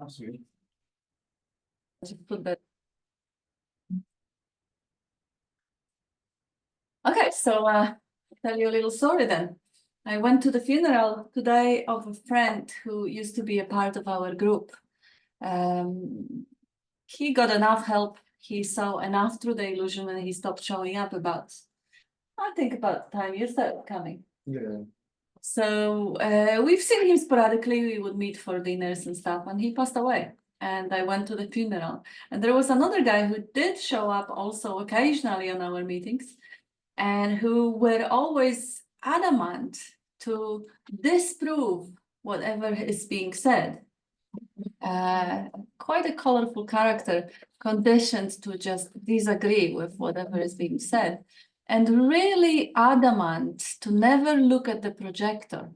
Absolutely. Just put that. Okay, so tell you a little story then. I went to the funeral today of a friend who used to be a part of our group. He got enough help. He saw enough through the illusion and he stopped showing up about, I think about the time you started coming. Yeah. So we've seen him sporadically. We would meet for dinners and stuff, and he passed away. And I went to the funeral. And there was another guy who did show up also occasionally on our meetings, and who were always adamant to disprove whatever is being said. Quite a colorful character, conditioned to just disagree with whatever is being said, and really adamant to never look at the projector.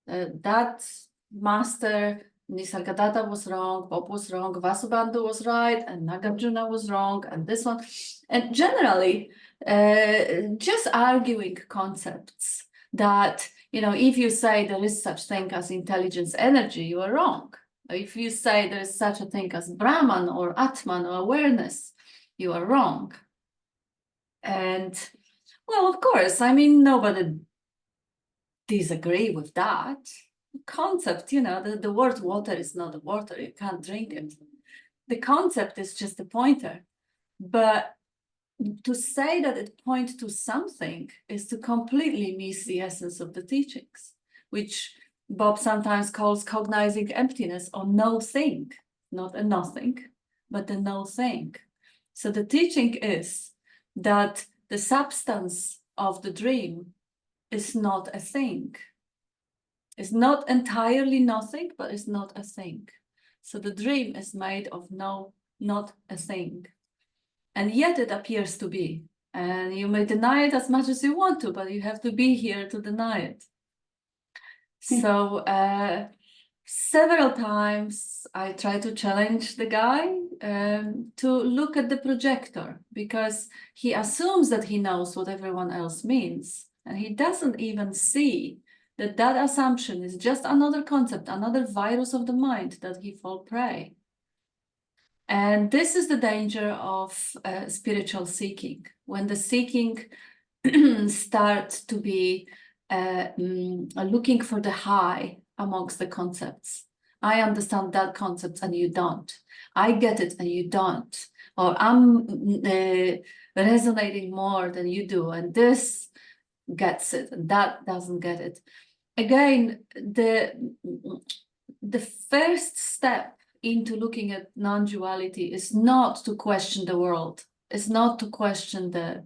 That master, Nisargadatta was wrong, Bob was wrong, Vasubandhu was right, and Nagarjuna was wrong, and this one. And generally, just arguing concepts that, you know, if you say there is such thing as intelligence energy, you are wrong. If you say there is such a thing as Brahman or Atman or awareness, you are wrong. And, well, of course, I mean, nobody disagree with that concept. You know, the word water is not water, you can't drink it. The concept is just a pointer. But to say that it points to something is to completely miss the essence of the teachings, which Bob sometimes calls cognizing emptiness or no thing, not a nothing, but the no thing. So the teaching is that the substance of the dream is not a thing. It's not entirely nothing, but it's not a thing. So the dream is made of not a thing. And yet it appears to be. And you may deny it as much as you want to, but you have to be here to deny it. So several times I try to challenge the guy to look at the projector, because he assumes that he knows what everyone else means. And he doesn't even see that that assumption is just another concept, another virus of the mind that he fall prey. And this is the danger of spiritual seeking. When the seeking starts to be looking for the high amongst the concepts. I understand that concept and you don't. I get it and you don't. Or I'm resonating more than you do, and this gets it and that doesn't get it. Again, the first step into looking at non-duality is not to question the world. It's not to question the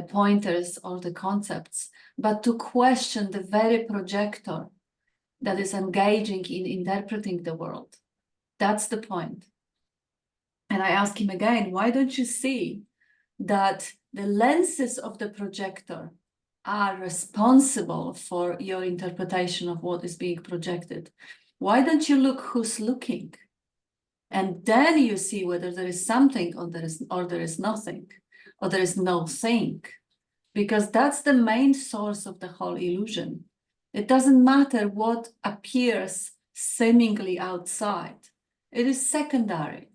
pointers or the concepts, but to question the very projector that is engaging in interpreting the world. That's the point. And I ask him again, why don't you see that the lenses of the projector are responsible for your interpretation of what is being projected? Why don't you look who's looking? And then you see whether there is something or there is nothing, or there is no thing, because that's the main source of the whole illusion. It doesn't matter what appears seemingly outside. It is secondary.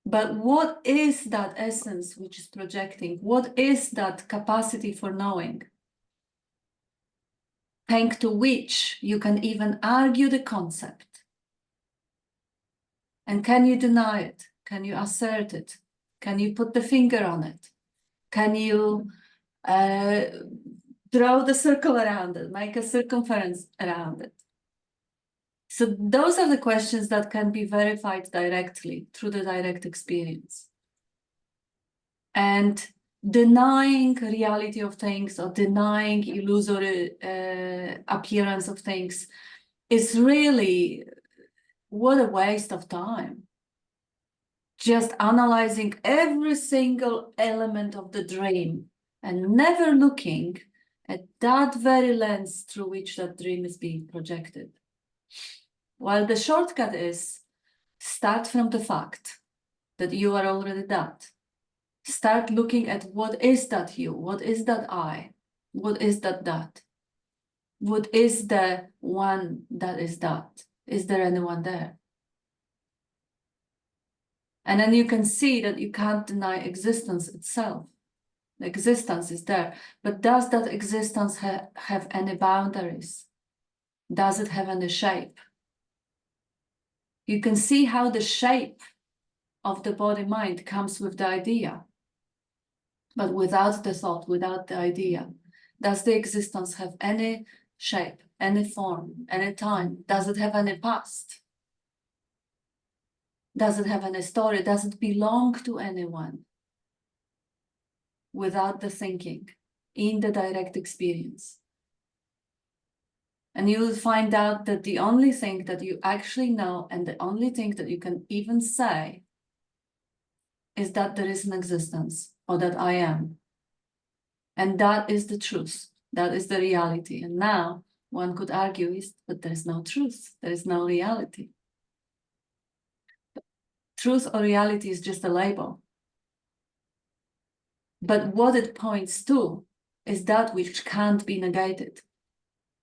But what is that essence which is projecting? What is that capacity for knowing? Thanks to which you can even argue the concept. And can you deny it? Can you assert it? Can you put the finger on it? Can you draw the circle around it, make a circumference around it? So those are the questions that can be verified directly through the direct experience. And denying reality of things or denying illusory appearance of things is really, what a waste of time. Just analyzing every single element of the dream and never looking at that very lens through which that dream is being projected. While the shortcut is start from the fact that you are already that. Start looking at what is that you, what is that I, what is that that, what is the one that is that. is there anyone there? And then you can see that you can't deny existence itself. The existence is there, but does that existence have any boundaries? Does it have any shape? You can see how the shape of the body-mind comes with the idea, but without the thought, without the idea. Does the existence have any shape, any form, any time? Does it have any past? Does it have any story? Does it belong to anyone? Without the thinking, in the direct experience. And you will find out that the only thing that you actually know and the only thing that you can even say is that there is an existence, or that I am. And that is the truth. That is the reality. And now one could argue that there is no truth. There is no reality. Truth or reality is just a label. But what it points to is that which can't be negated.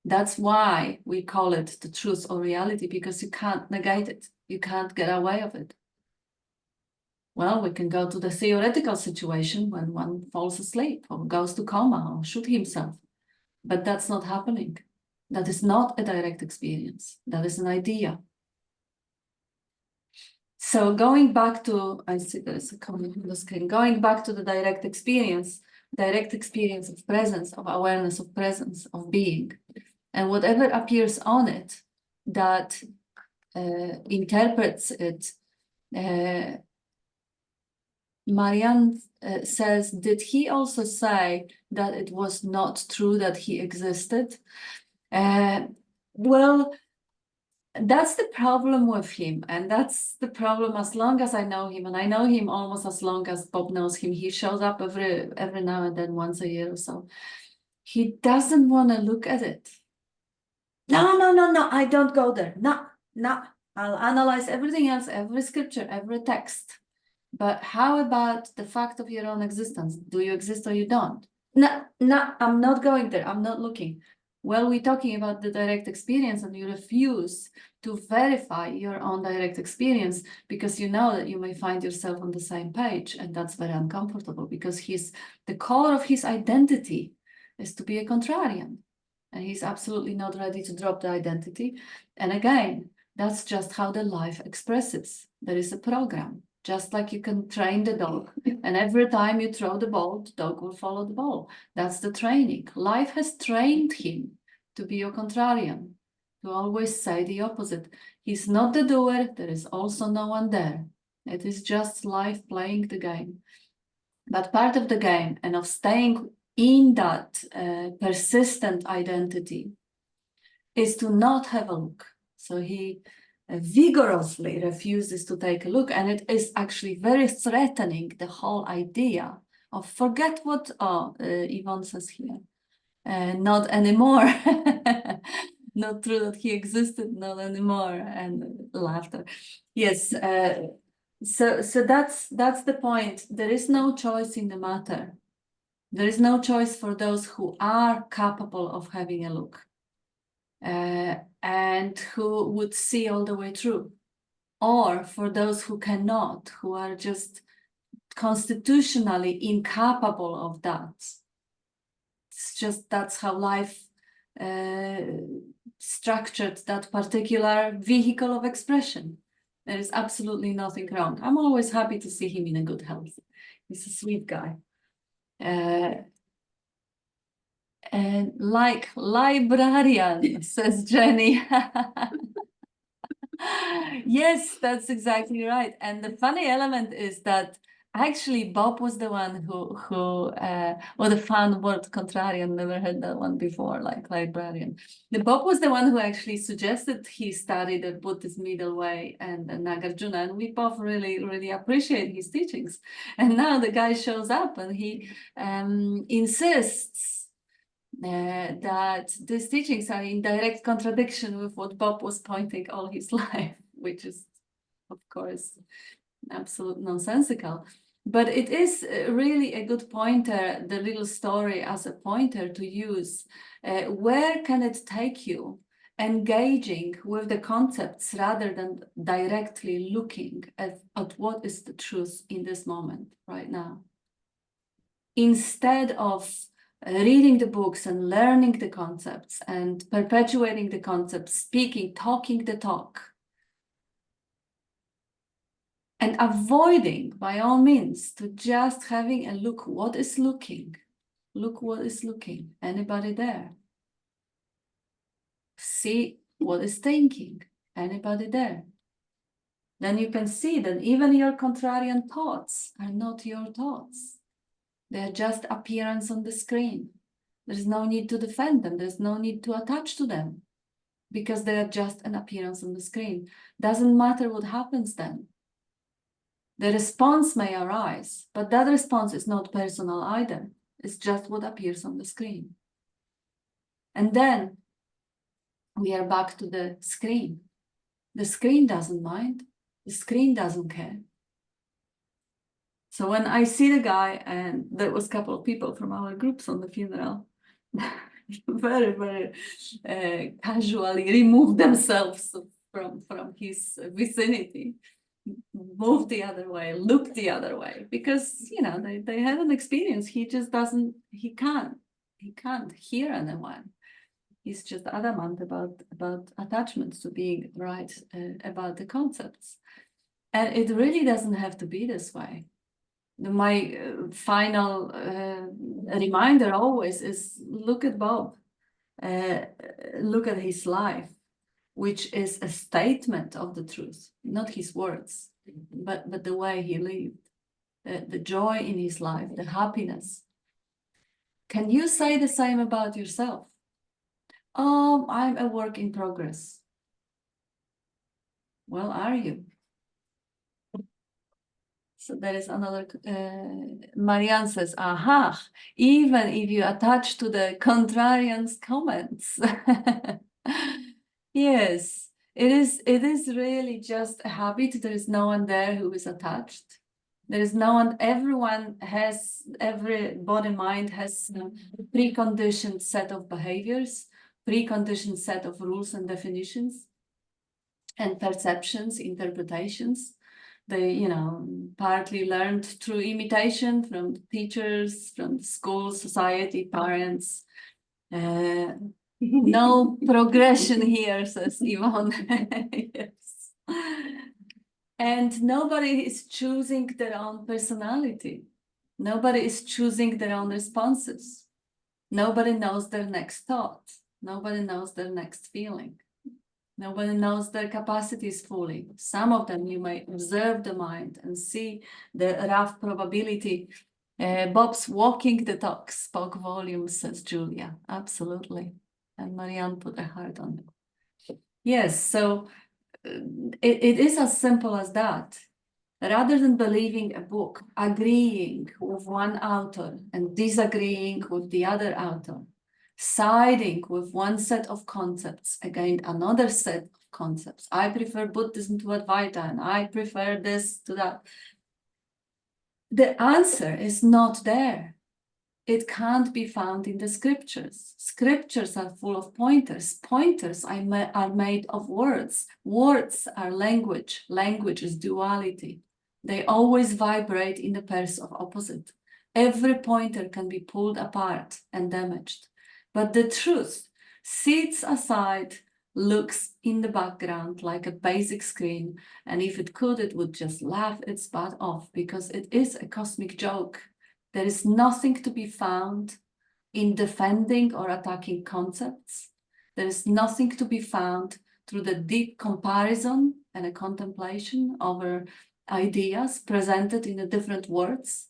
That's why we call it the truth or reality, because you can't negate it. You can't get away of it. Well, we can go to the theoretical situation when one falls asleep or goes to coma or shoot himself. But that's not happening. That is not a direct experience. That is an idea. So going back to, I see there's a comment on the screen, going back to the direct experience of presence, of awareness, of presence, of being, and whatever appears on it that interprets it. Marianne says, did he also say that it was not true that he existed? Well, that's the problem with him, and that's the problem as long as I know him, and I know him almost as long as Bob knows him. He shows up every now and then, once a year or so. He doesn't want to look at it. No, I don't go there. No, I'll analyze everything else, every scripture, every text. But how about the fact of your own existence? Do you exist or you don't? No, I'm not going there. I'm not looking. Well, we're talking about the direct experience, and you refuse to verify your own direct experience because you know that you may find yourself on the same page, and that's very uncomfortable because the core of his identity is to be a contrarian, and he's absolutely not ready to drop the identity. And again, that's just how the life expresses. There is a program. Just like you can train the dog, and every time you throw the ball, the dog will follow the ball. That's the training. Life has trained him to be a contrarian, to always say the opposite. He's not the doer. There is also no one there. It is just life playing the game. But part of the game and of staying in that persistent identity is to not have a look. So he vigorously refuses to take a look, and it is actually very threatening, the whole idea of forget what Yvonne says here, not anymore. Not true that he existed, not anymore, and laughter. Yes, so that's the point. There is no choice in the matter. There is no choice for those who are capable of having a look. And who would see all the way through, or for those who cannot, who are just constitutionally incapable of that. It's just that's how life structured that particular vehicle of expression. There is absolutely nothing wrong. I'm always happy to see him in a good health. He's a sweet guy. And like librarian, says Jenny. Yes, that's exactly right. And the funny element is that actually Bob was the one who well, the fun word contrarian, never heard that one before, like librarian. Bob was the one who actually suggested he study the Buddhist middle way and Nagarjuna, and we both really appreciate his teachings. And now the guy shows up and he insists that these teachings are in direct contradiction with what Bob was pointing all his life, which is, of course, absolute nonsensical. But it is really a good pointer, the little story as a pointer to use. Where can it take you? engaging with the concepts rather than directly looking at what is the truth in this moment right now. Instead of reading the books and learning the concepts and perpetuating the concepts, speaking, talking the talk, and avoiding, by all means, to just having a look, what is looking? Look what is looking. Anybody there? See what is thinking. Anybody there? Then you can see that even your contrarian thoughts are not your thoughts. They're just appearance on the screen. There's no need to defend them. There's no need to attach to them because they are just an appearance on the screen. Doesn't matter what happens then. The response may arise, but that response is not personal either. It's just what appears on the screen. And then we are back to the screen. The screen doesn't mind. The screen doesn't care. So when I see the guy, and there was a couple of people from our groups on the funeral, very, very casually remove themselves from his vicinity, move the other way, look the other way, because, you know, they had an experience. He just doesn't, he can't hear anyone. He's just adamant about attachments to being right about the concepts. And it really doesn't have to be this way. My final reminder always is look at Bob, look at his life, which is a statement of the truth, not his words, but the way he lived, the joy in his life, the happiness. Can you say the same about yourself? I'm a work in progress. Well, are you? So there is another, Marianne says, aha, even if you attach to the contrarian's comments. Yes, it is really just a habit. There is no one there who is attached. There is no one, every body mind has a preconditioned set of behaviors, preconditioned set of rules and definitions and perceptions, interpretations. They, you know, partly learned through imitation from teachers, from school, society, parents. No progression here, says Yvonne. Yes. And nobody is choosing their own personality. Nobody is choosing their own responses. Nobody knows their next thought. Nobody knows their next feeling. Nobody knows their capacities fully. Some of them you may observe the mind and see the rough probability. Bob's walking the talk spoke volumes, says Julia. Absolutely. And Marianne put a heart on it. Yes, so it is as simple as that. Rather than believing a book, agreeing with one author and disagreeing with the other author, siding with one set of concepts against another set of concepts. I prefer Buddhism to Advaita, and I prefer this to that. The answer is not there. It can't be found in the scriptures. Scriptures are full of pointers. Pointers are made of words. Words are language. Language is duality. They always vibrate in the pairs of opposite. Every pointer can be pulled apart and damaged. But the truth sits aside, looks in the background like a basic screen, and if it could, it would just laugh its butt off because it is a cosmic joke. There is nothing to be found in defending or attacking concepts. There is nothing to be found through the deep comparison and a contemplation over ideas presented in the different words.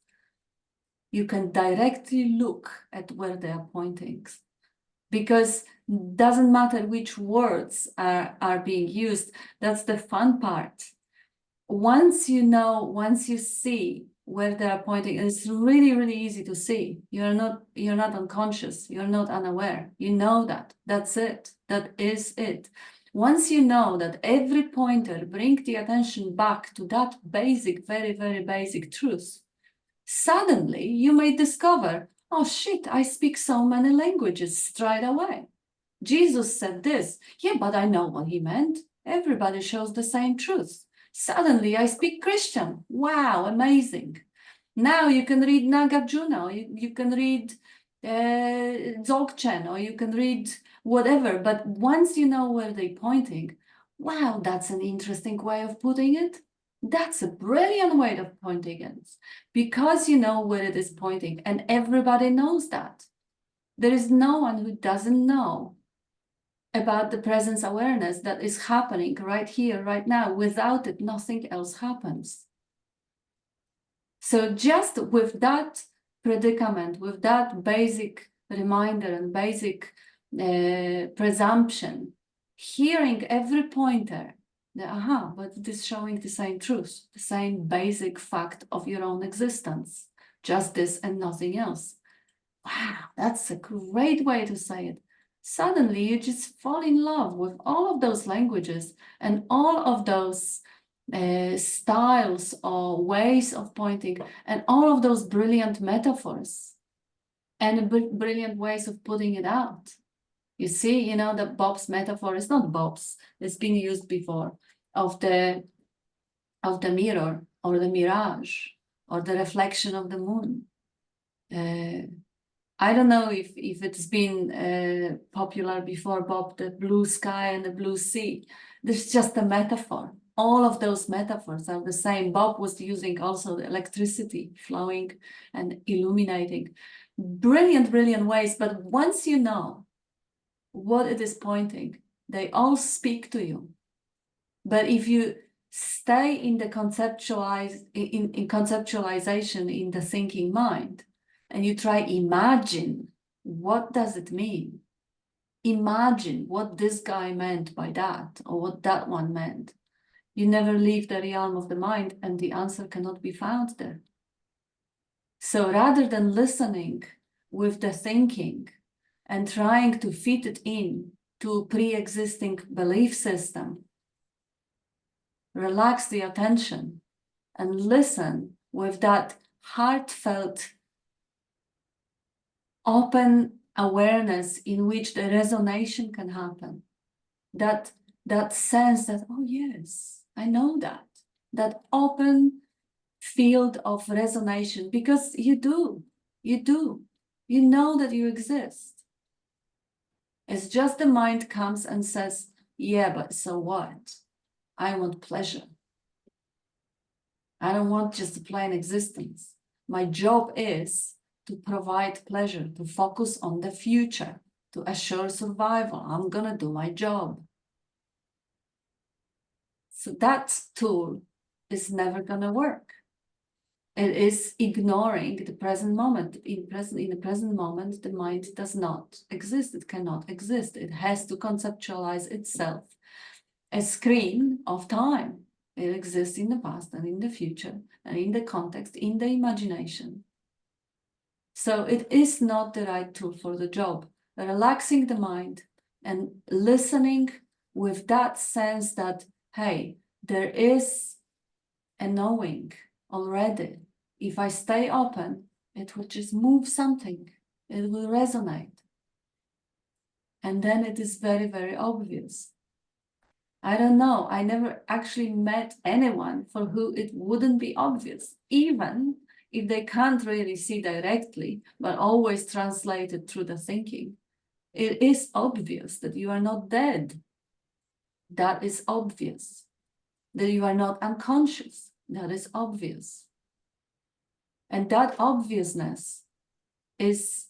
You can directly look at where they are pointing, because it doesn't matter which words are being used. That's the fun part. Once you know, once you see where they are pointing, it's really, really easy to see. You're not unconscious, you're not unaware. You know that. That's it. That is it. Once you know that every pointer brings the attention back to that basic, very, very basic truth, suddenly you may discover, oh shit, I speak so many languages straight away. Jesus said this. Yeah, but I know what he meant. Everybody shows the same truth. Suddenly I speak Christian. Wow, amazing. Now you can read Nagarjuna, or you can read Dzogchen, or you can read whatever. But once you know where they're pointing, wow, that's an interesting way of putting it. That's a brilliant way of pointing it, because you know where it is pointing, and everybody knows that. There is no one who doesn't know about the presence awareness that is happening right here, right now. Without it, nothing else happens. So just with that predicament, with that basic reminder and basic presumption, hearing every pointer, but it is showing the same truth, the same basic fact of your own existence, just this and nothing else. Wow, that's a great way to say it. Suddenly you just fall in love with all of those languages and all of those styles or ways of pointing and all of those brilliant metaphors and brilliant ways of putting it out. You see, you know, the Bob's metaphor is not Bob's, it's been used before, of the mirror or the mirage or the reflection of the moon. I don't know if it's been popular before, Bob, the blue sky and the blue sea. There's just a metaphor. All of those metaphors are the same. Bob was using also the electricity flowing and illuminating. Brilliant, brilliant ways. But once you know what it is pointing, they all speak to you. But if you stay in the conceptualization in the thinking mind, and you try imagine, what does it mean? Imagine what this guy meant by that, or what that one meant. You never leave the realm of the mind, and the answer cannot be found there. So rather than listening with the thinking and trying to fit it in to pre-existing belief system, relax the attention and listen with that heartfelt, open awareness in which the resonation can happen. That sense that, oh yes, I know that. That open field of resonation, because you do. You know that you exist. It's just the mind comes and says, yeah, but so what? I want pleasure. I don't want just a plain existence. My job is to provide pleasure, to focus on the future, to assure survival. I'm gonna do my job. So that tool is never gonna work. It is ignoring the present moment. In the present moment, the mind does not exist. It cannot exist. It has to conceptualize itself. A screen of time. It exists in the past and in the future, and in the context, in the imagination. So it is not the right tool for the job. Relaxing the mind and listening with that sense that, hey, there is a knowing already. If I stay open, it will just move something. It will resonate. And then it is very, very obvious. I don't know. I never actually met anyone for who it wouldn't be obvious, even if they can't really see directly, but always translate it through the thinking. It is obvious that you are not dead. That is obvious. That you are not unconscious. That is obvious. And that obviousness is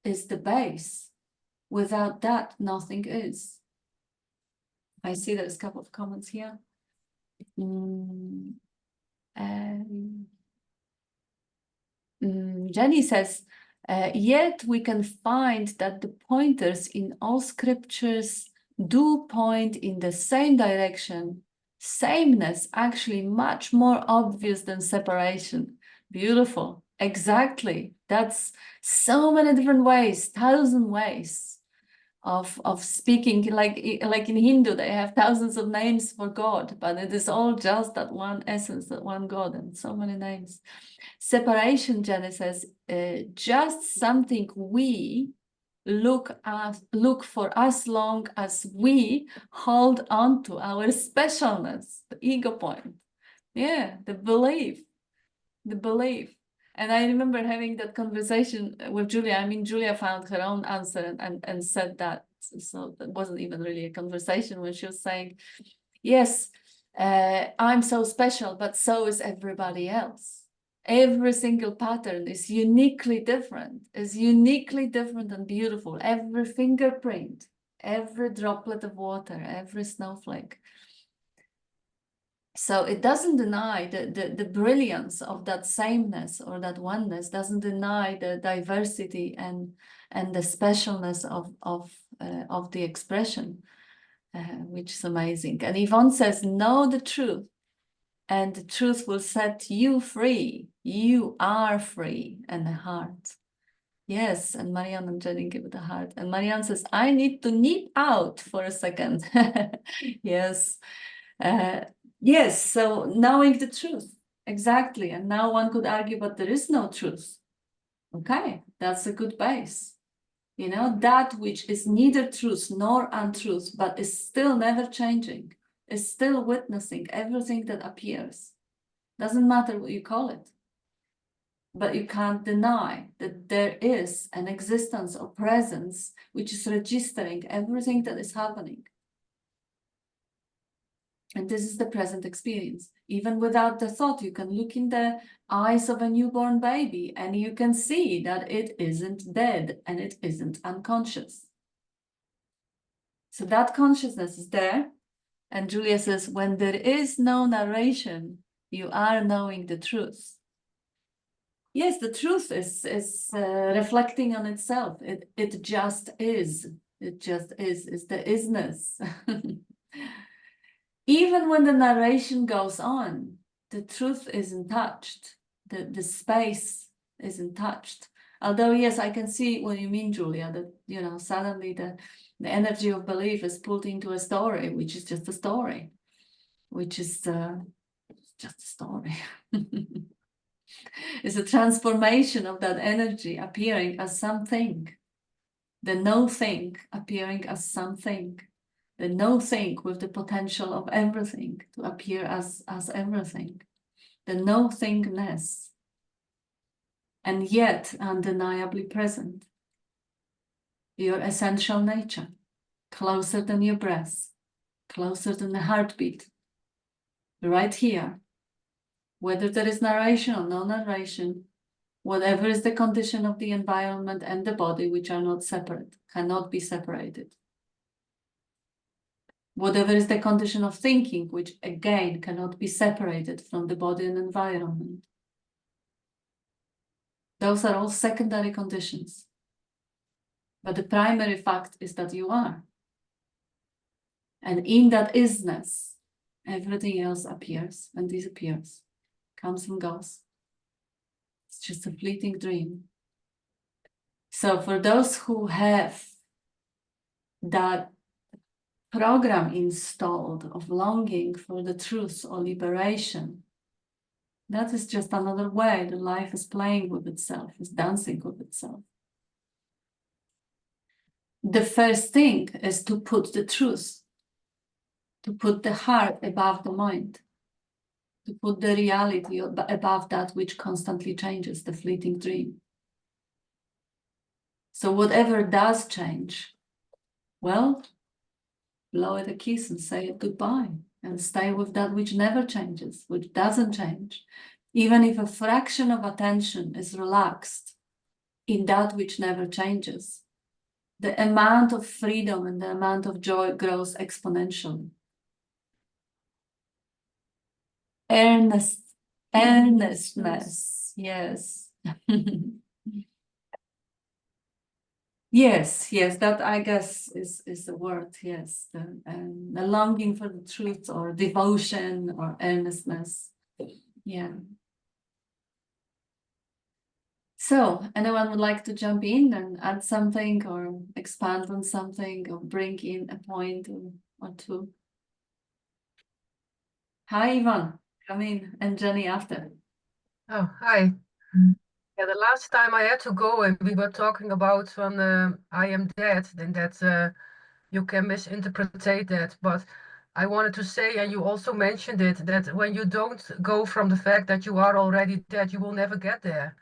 the base. Without that, nothing is. I see there's a couple of comments here. Jenny says, yet we can find that the pointers in all scriptures do point in the same direction. Sameness actually much more obvious than separation. Beautiful. Exactly. That's so many different ways, 1,000 ways of speaking. Like in Hindu, they have thousands of names for God, but it is all just that one essence, that one God, and so many names. Separation, Jenny says, just something we look for as long as we hold on to our specialness, the ego point. Yeah, the belief. And I remember having that conversation with Julia. I mean, Julia found her own answer and said that. So that wasn't even really a conversation when she was saying, yes, I'm so special, but so is everybody else. Every single pattern is uniquely different and beautiful. Every fingerprint, every droplet of water, every snowflake. So it doesn't deny the brilliance of that sameness or that oneness, doesn't deny the diversity and the specialness of the expression, which is amazing. And Yvonne says, know the truth, and the truth will set you free. You are free in the heart. Yes, and Marianne and Jenny give it a heart. And Marianne says, I need to nip out for a second. Yes. Yes, so knowing the truth, exactly. And now one could argue, but there is no truth. Okay, that's a good base. You know, that which is neither truth nor untruth, but is still never changing, is still witnessing everything that appears. Doesn't matter what you call it. But you can't deny that there is an existence or presence which is registering everything that is happening. And this is the present experience. Even without the thought, you can look in the eyes of a newborn baby and you can see that it isn't dead and it isn't unconscious. So that consciousness is there. And Julia says, when there is no narration, you are knowing the truth. Yes, the truth is reflecting on itself. It just is. It just is. It's the isness. Even when the narration goes on, the truth isn't touched. The space isn't touched. Although, yes, I can see what you mean, Julia, that, you know, suddenly the energy of belief is pulled into a story, which is just a story, which is just a story. It's a transformation of that energy appearing as something. The no thing appearing as something. The no thing with the potential of everything to appear as everything. The no thingness. And yet undeniably present. Your essential nature. Closer than your breath. Closer than the heartbeat. Right here. Whether there is narration or no narration, whatever is the condition of the environment and the body, which are not separate, cannot be separated. Whatever is the condition of thinking, which again cannot be separated from the body and environment. Those are all secondary conditions. But the primary fact is that you are. And in that isness, everything else appears and disappears, comes and goes. It's just a fleeting dream. So for those who have that program installed of longing for the truth or liberation, that is just another way the life is playing with itself, is dancing with itself. The first thing is to put the truth, to put the heart above the mind, to put the reality above that which constantly changes, the fleeting dream. So whatever does change, well, blow it a kiss and say it goodbye and stay with that which never changes, which doesn't change. Even if a fraction of attention is relaxed in that which never changes, the amount of freedom and the amount of joy grows exponentially. Earnestness, yes. Yes, that I guess is the word, yes. The longing for the truth or devotion or earnestness. Yeah. So, anyone would like to jump in and add something or expand on something or bring in a point or two? Hi, Ivan. Come in, and Jenny after. Oh, hi. Yeah, the last time I had to go and we were talking about when I am dead, then that you can misinterpret that. But I wanted to say, and you also mentioned it, that when you don't go from the fact that you are already dead, you will never get there.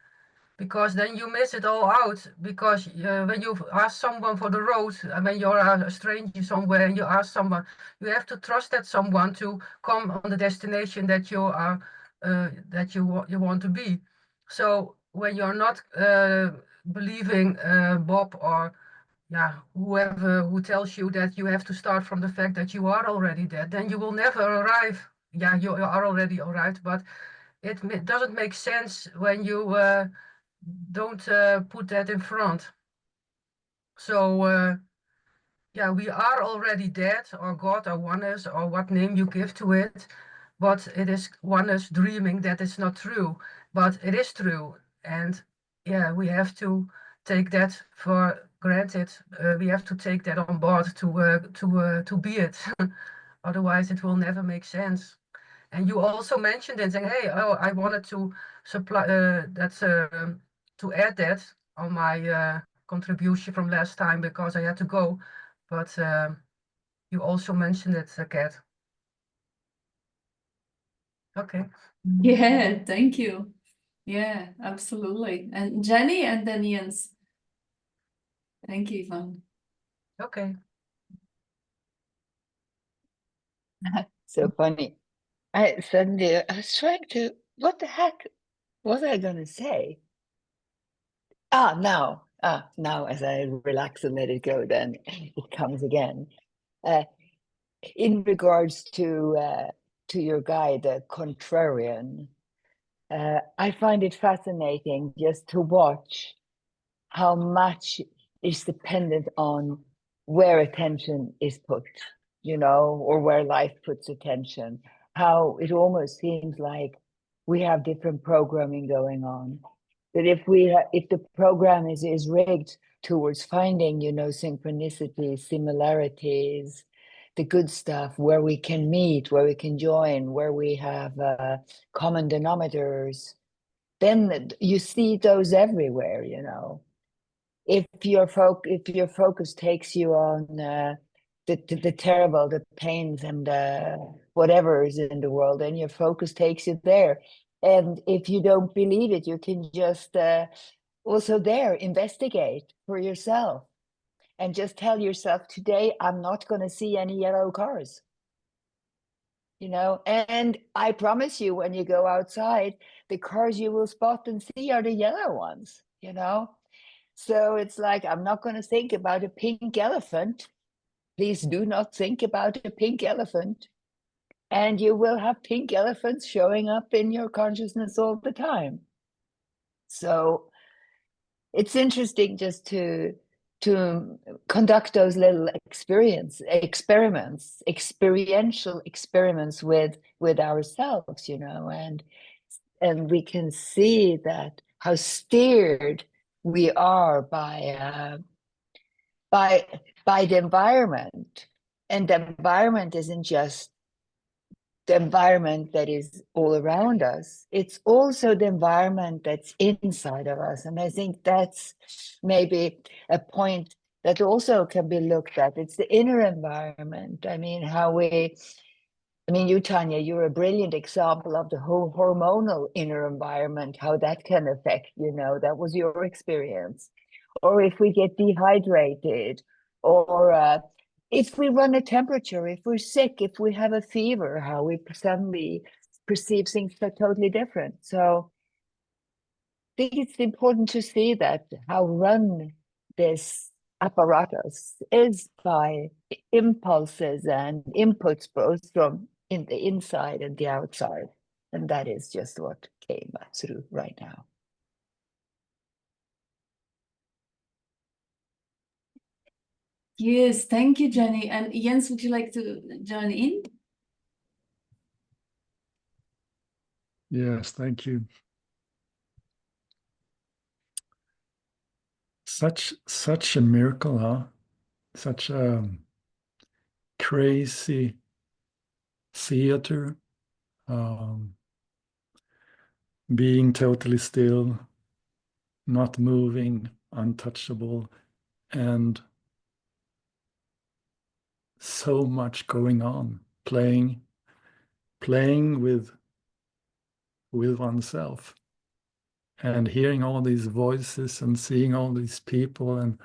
Because then you miss it all out. Because when you ask someone for the road, and when you're a stranger somewhere and you ask someone, you have to trust that someone to come on the destination that you are that you want to be. So when you're not believing Bob or yeah, whoever who tells you that you have to start from the fact that you are already dead, then you will never arrive. Yeah, you are already arrived, but it doesn't make sense when you don't put that in front. So yeah, we are already dead, or God, or oneness, or what name you give to it, but it is oneness dreaming that it's not true, but it is true, and yeah, we have to take that for granted. We have to take that on board to be it. Otherwise, it will never make sense. And you also mentioned it, saying, "Hey, oh, I wanted to supply that's to add that on my contribution from last time because I had to go." But you also mentioned it, Kat. Okay. Yeah, thank you. Yeah, absolutely. And Jenny and then Jens. Thank you, Yvonne. Okay. So funny. I was trying to, what the heck was I going to say? Now as I relax and let it go, then it comes again. In regards to your guy, the contrarian, I find it fascinating just to watch how much is dependent on where attention is put, or where life puts attention. How it almost seems like we have different programming going on. That if the program is rigged towards finding, synchronicities, similarities, the good stuff, where we can meet, where we can join, where we have common denominators, then you see those everywhere. If your focus takes you on the terrible, the pains, and whatever is in the world, and your focus takes you there. And if you don't believe it, you can just also there investigate for yourself and just tell yourself, today I'm not going to see any yellow cars. And I promise you, when you go outside, the cars you will spot and see are the yellow ones. So it's like, I'm not going to think about a pink elephant. Please do not think about a pink elephant. And you will have pink elephants showing up in your consciousness all the time. So it's interesting just to conduct those little experiential experiments with ourselves, and we can see that how steered we are by the environment. And the environment isn't just the environment that is all around us, it's also the environment that's inside of us. And I think that's maybe a point that also can be looked at. It's the inner environment. You, Tanya, you're a brilliant example of the whole hormonal inner environment, how that can affect, that was your experience. Or if we get dehydrated, or if we run a temperature, if we're sick, if we have a fever, how we suddenly perceive things are totally different. So I think it's important to see that how run this apparatus is by impulses and inputs, both from in the inside and the outside. And that is just what came through right now. Yes, thank you, Jenny. And Jens, would you like to join in? Yes, thank you. Such a miracle, huh? Such a crazy theater, being totally still, not moving, untouchable, and so much going on, playing with oneself, and hearing all these voices and seeing all these people,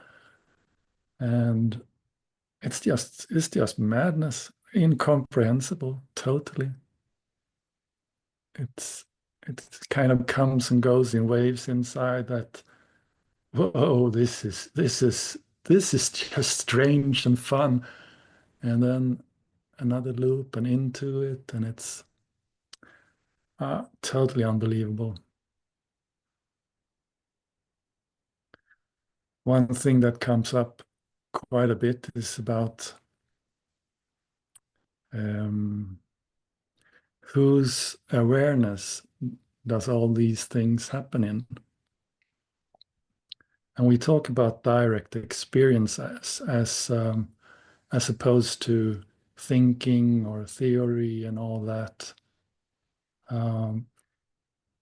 and it's just madness, incomprehensible, totally. It kind of comes and goes in waves inside that, whoa, this is just strange and fun, and then another loop and into it, and it's totally unbelievable. One thing that comes up quite a bit is about whose awareness does all these things happen in. And we talk about direct experience as opposed to thinking or theory and all that.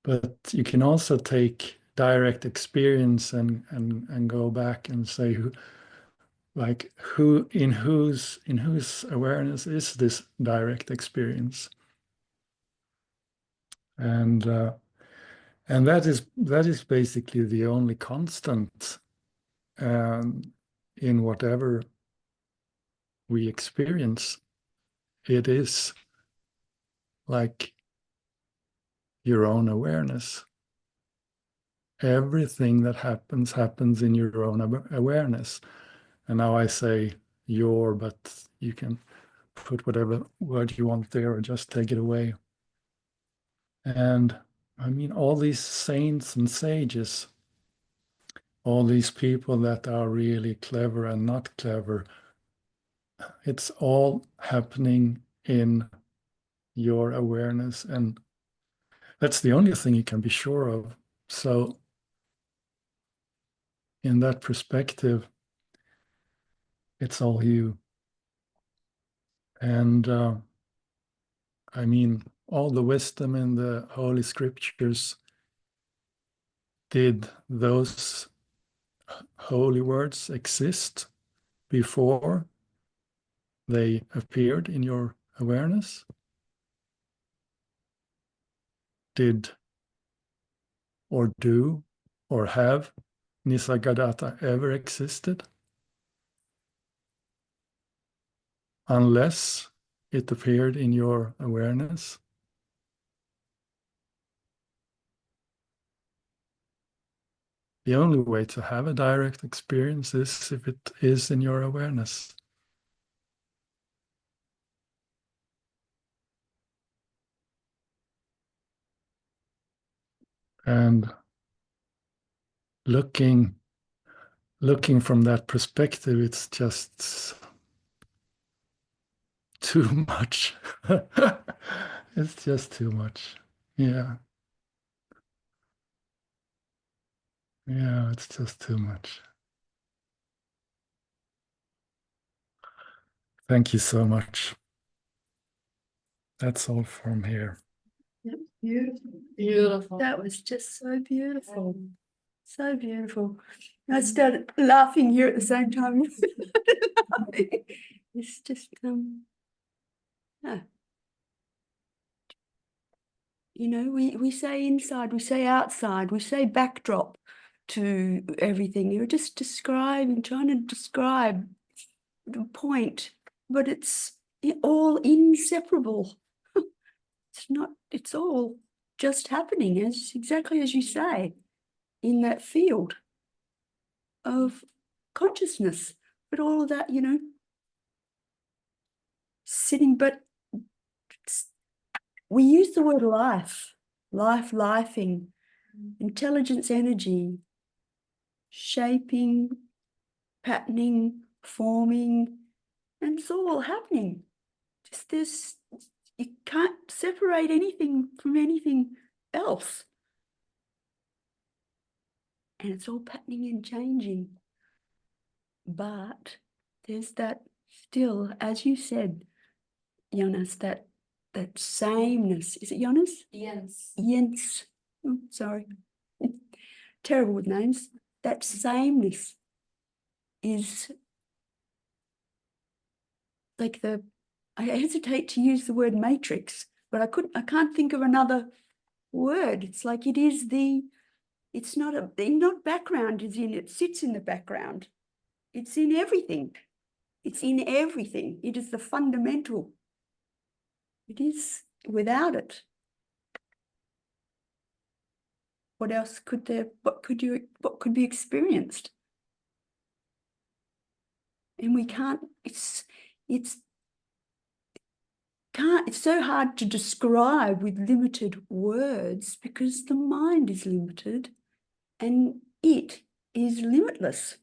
But you can also take direct experience and go back and say in whose awareness is this direct experience, and that is basically the only constant in whatever we experience. It is like your own awareness. Everything that happens in your own awareness. And now I say your, but you can put whatever word you want there or just take it away. And I mean, all these saints and sages, all these people that are really clever and not clever, it's all happening in your awareness. And that's the only thing you can be sure of. So in that perspective, it's all you. And I mean, all the wisdom in the Holy Scriptures, did those holy words exist before they appeared in your awareness? Did or do or have Nisargadatta ever existed? Unless it appeared in your awareness. The only way to have a direct experience is if it is in your awareness. And looking from that perspective, it's just too much. It's just too much. Yeah. Yeah, it's just too much. Thank you so much. That's all from here. Beautiful. Beautiful. That was just so beautiful. So beautiful. I started laughing here at the same time. It's just yeah. You know, we say inside, we say outside, we say backdrop to everything. You're just trying to describe the point, but it's all inseparable. It's all just happening exactly as you say, in that field of consciousness. But all of that, you know, sitting, but we use the word lifing, intelligence, energy, shaping, patterning, forming, and it's all happening. Just this, you can't separate anything from anything else. And it's all patterning and changing. But there's that still, as you said, Jonas, that sameness. Is it Jonas? Yes. Jens. Oh, sorry. terrible with names, that sameness is like I hesitate to use the word matrix, but I can't think of another word. It's like it is it's not background is in, it sits in the background. It's in everything. It's in everything. It is the fundamental. It is without it. What else could there, what could be experienced? And we can't, it's so hard to describe with limited words because the mind is limited and it is limitless.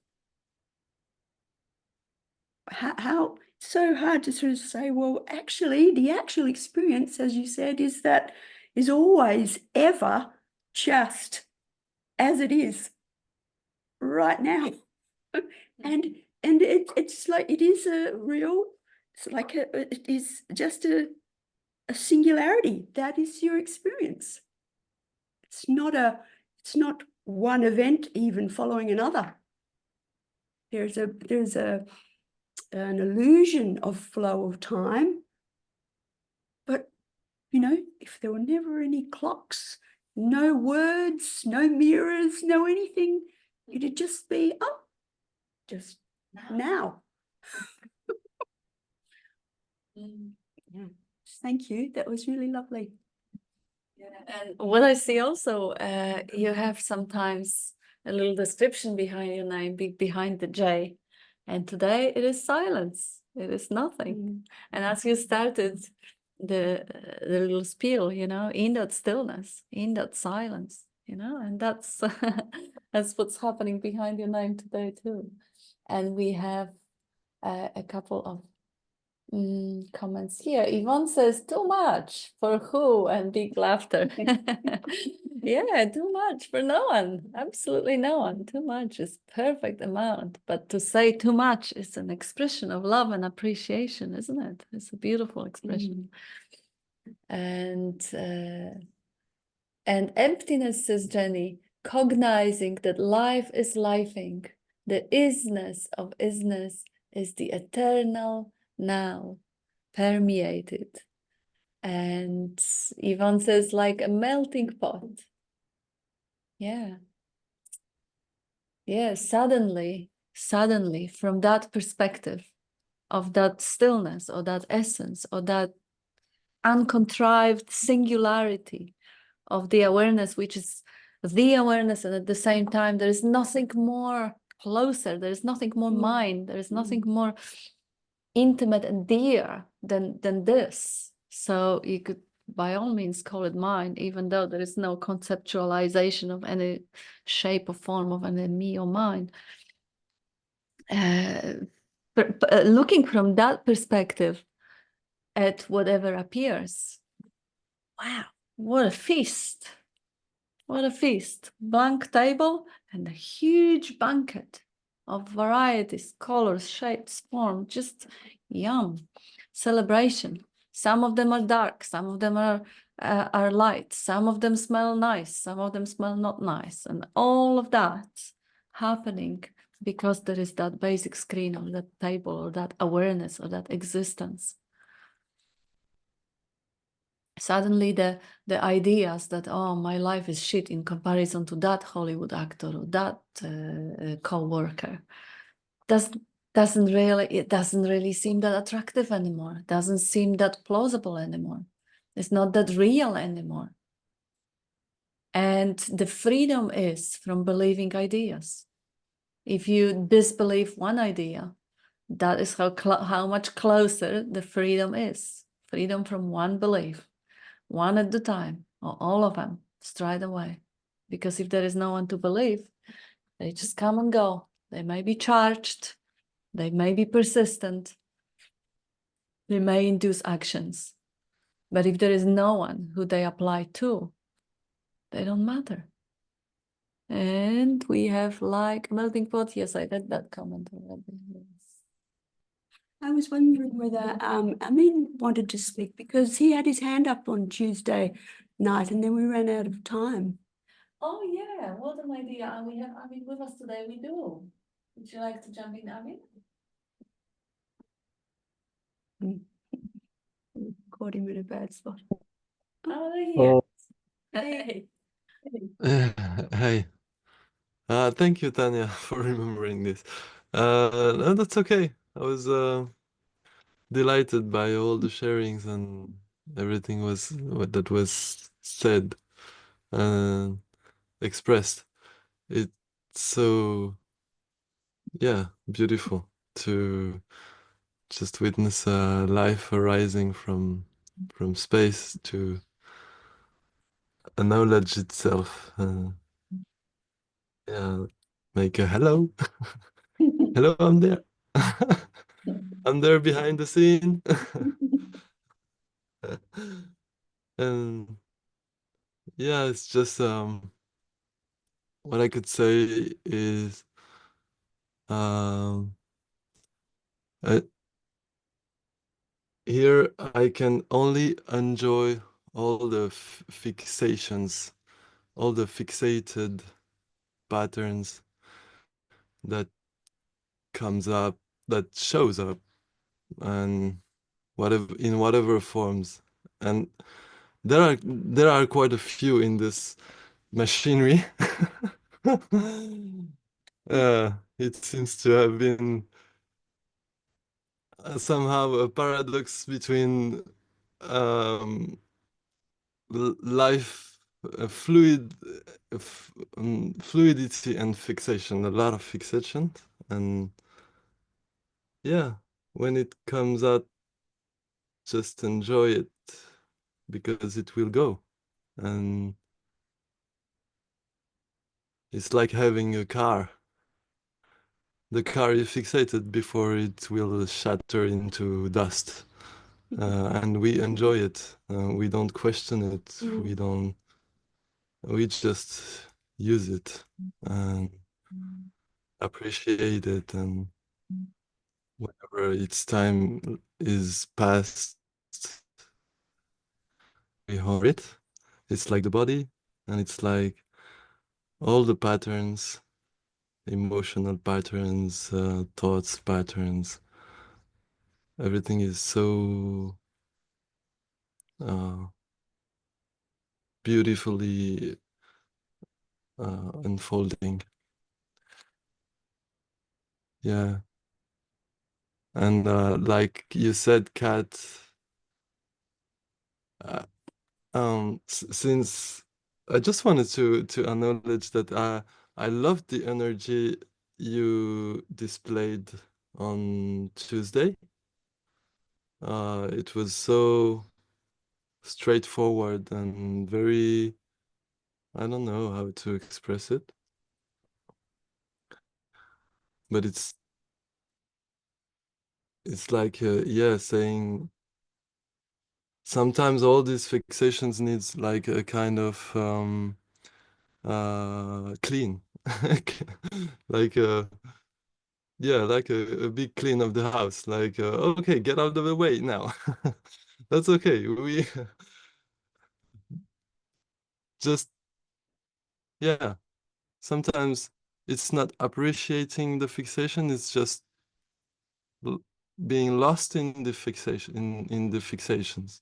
How so hard to sort of say, well, actually, the actual experience, as you said, is always ever just as it is right now. And it's like it is it is just a singularity. That is your experience. It's not one event even following another. There's an illusion of flow of time. But if there were never any clocks, no words, no mirrors, no anything, it'd just be just now. Yeah. Thank you. That was really lovely. Yeah, and what I see also, you have sometimes a little description behind your name, behind the J. And today it is silence. It is nothing. And as you started the little spiel, in that stillness, in that silence, and that's that's what's happening behind your name today too. And we have a couple of comments here. Yvonne says too much for who, and big laughter. Yeah, too much for no one, absolutely no one. Too much is perfect amount, but to say too much is an expression of love and appreciation, isn't it? It's a beautiful expression. And emptiness, says Jenny, cognizing that life is lifing, the isness of isness is the eternal now, permeated. And Yvonne says, like a melting pot. Yeah. Yeah, suddenly, from that perspective of that stillness or that essence or that uncontrived singularity of the awareness, which is the awareness, and at the same time, there is nothing more closer, there is nothing more mine, there is nothing more intimate and dear than this. So you could by all means call it mine, even though there is no conceptualization of any shape or form of any me or mine. But looking from that perspective at whatever appears, wow, what a feast. What a feast. Blank table and a huge banquet of varieties, colors, shapes, form, just yum. Celebration. Some of them are dark, some of them are light, some of them smell nice, some of them smell not nice, and all of that happening because there is that basic screen or that table or that awareness or that existence. Suddenly the ideas that, oh, my life is shit in comparison to that Hollywood actor or that co-worker doesn't really seem that attractive anymore. It doesn't seem that plausible anymore. It's not that real anymore. And the freedom is from believing ideas. If you disbelieve one idea, that is how much closer the freedom is. Freedom from one belief. One at a time, or all of them, straight away. Because if there is no one to believe, they just come and go. They may be charged, they may be persistent, they may induce actions. But if there is no one who they apply to, they don't matter. And we have like melting pot. Yes, I read that comment already. Yes. I was wondering whether Amin wanted to speak because he had his hand up on Tuesday night and then we ran out of time. Oh yeah, what an idea. And we have Amin with us today. We do. Would you like to jump in, Amin? Caught him in a bad spot. Oh, they're here. Hey. Hey. Thank you, Tanya, for remembering this. No, that's okay. I was delighted by all the sharings and everything that was said and expressed. It's so, yeah, beautiful to just witness life arising from space to acknowledge itself. Yeah, make a hello. Hello, I'm there. I'm there behind the scene. And yeah, it's just what I could say is um I, here I can only enjoy all the fixations, all the fixated patterns that comes up, that shows up, and whatever forms. And there are quite a few in this machinery. It seems to have been somehow a paradox between life, fluidity and fixation, a lot of fixation. And yeah, when it comes out, just enjoy it because it will go. And it's like having a car. The car is fixated before it will shatter into dust. And we enjoy it. We don't question it. We just use it and appreciate it. And whenever its time is past, we honor it. It's like the body, and it's like all the patterns, emotional patterns, thoughts patterns. Everything is so beautifully unfolding. Yeah. And like you said, Kat, since I just wanted to acknowledge that I loved the energy you displayed on Tuesday. It was so straightforward and very, I don't know how to express it, but it's like yeah, saying sometimes all these fixations needs like a kind of clean, like yeah, like a big clean of the house, like okay, get out of the way now. That's okay. We just, yeah, sometimes it's not appreciating the fixation, it's just being lost in the fixation, in the fixations.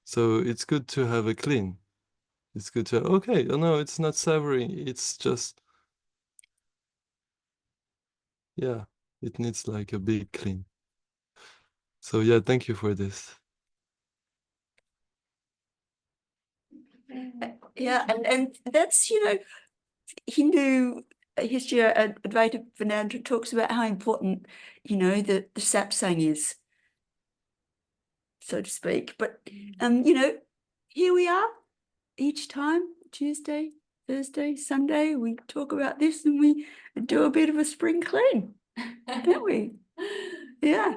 So it's good to have a clean. It's good to, okay, oh no, it's not savoring, it's just, yeah, it needs like a big clean. So yeah, thank you for this. Yeah, and that's, Hindu history, Advaita Vedanta talks about how important, the satsang is, so to speak. But, here we are each time, Tuesday, Thursday, Sunday, we talk about this and we do a bit of a spring clean, don't we? Yeah.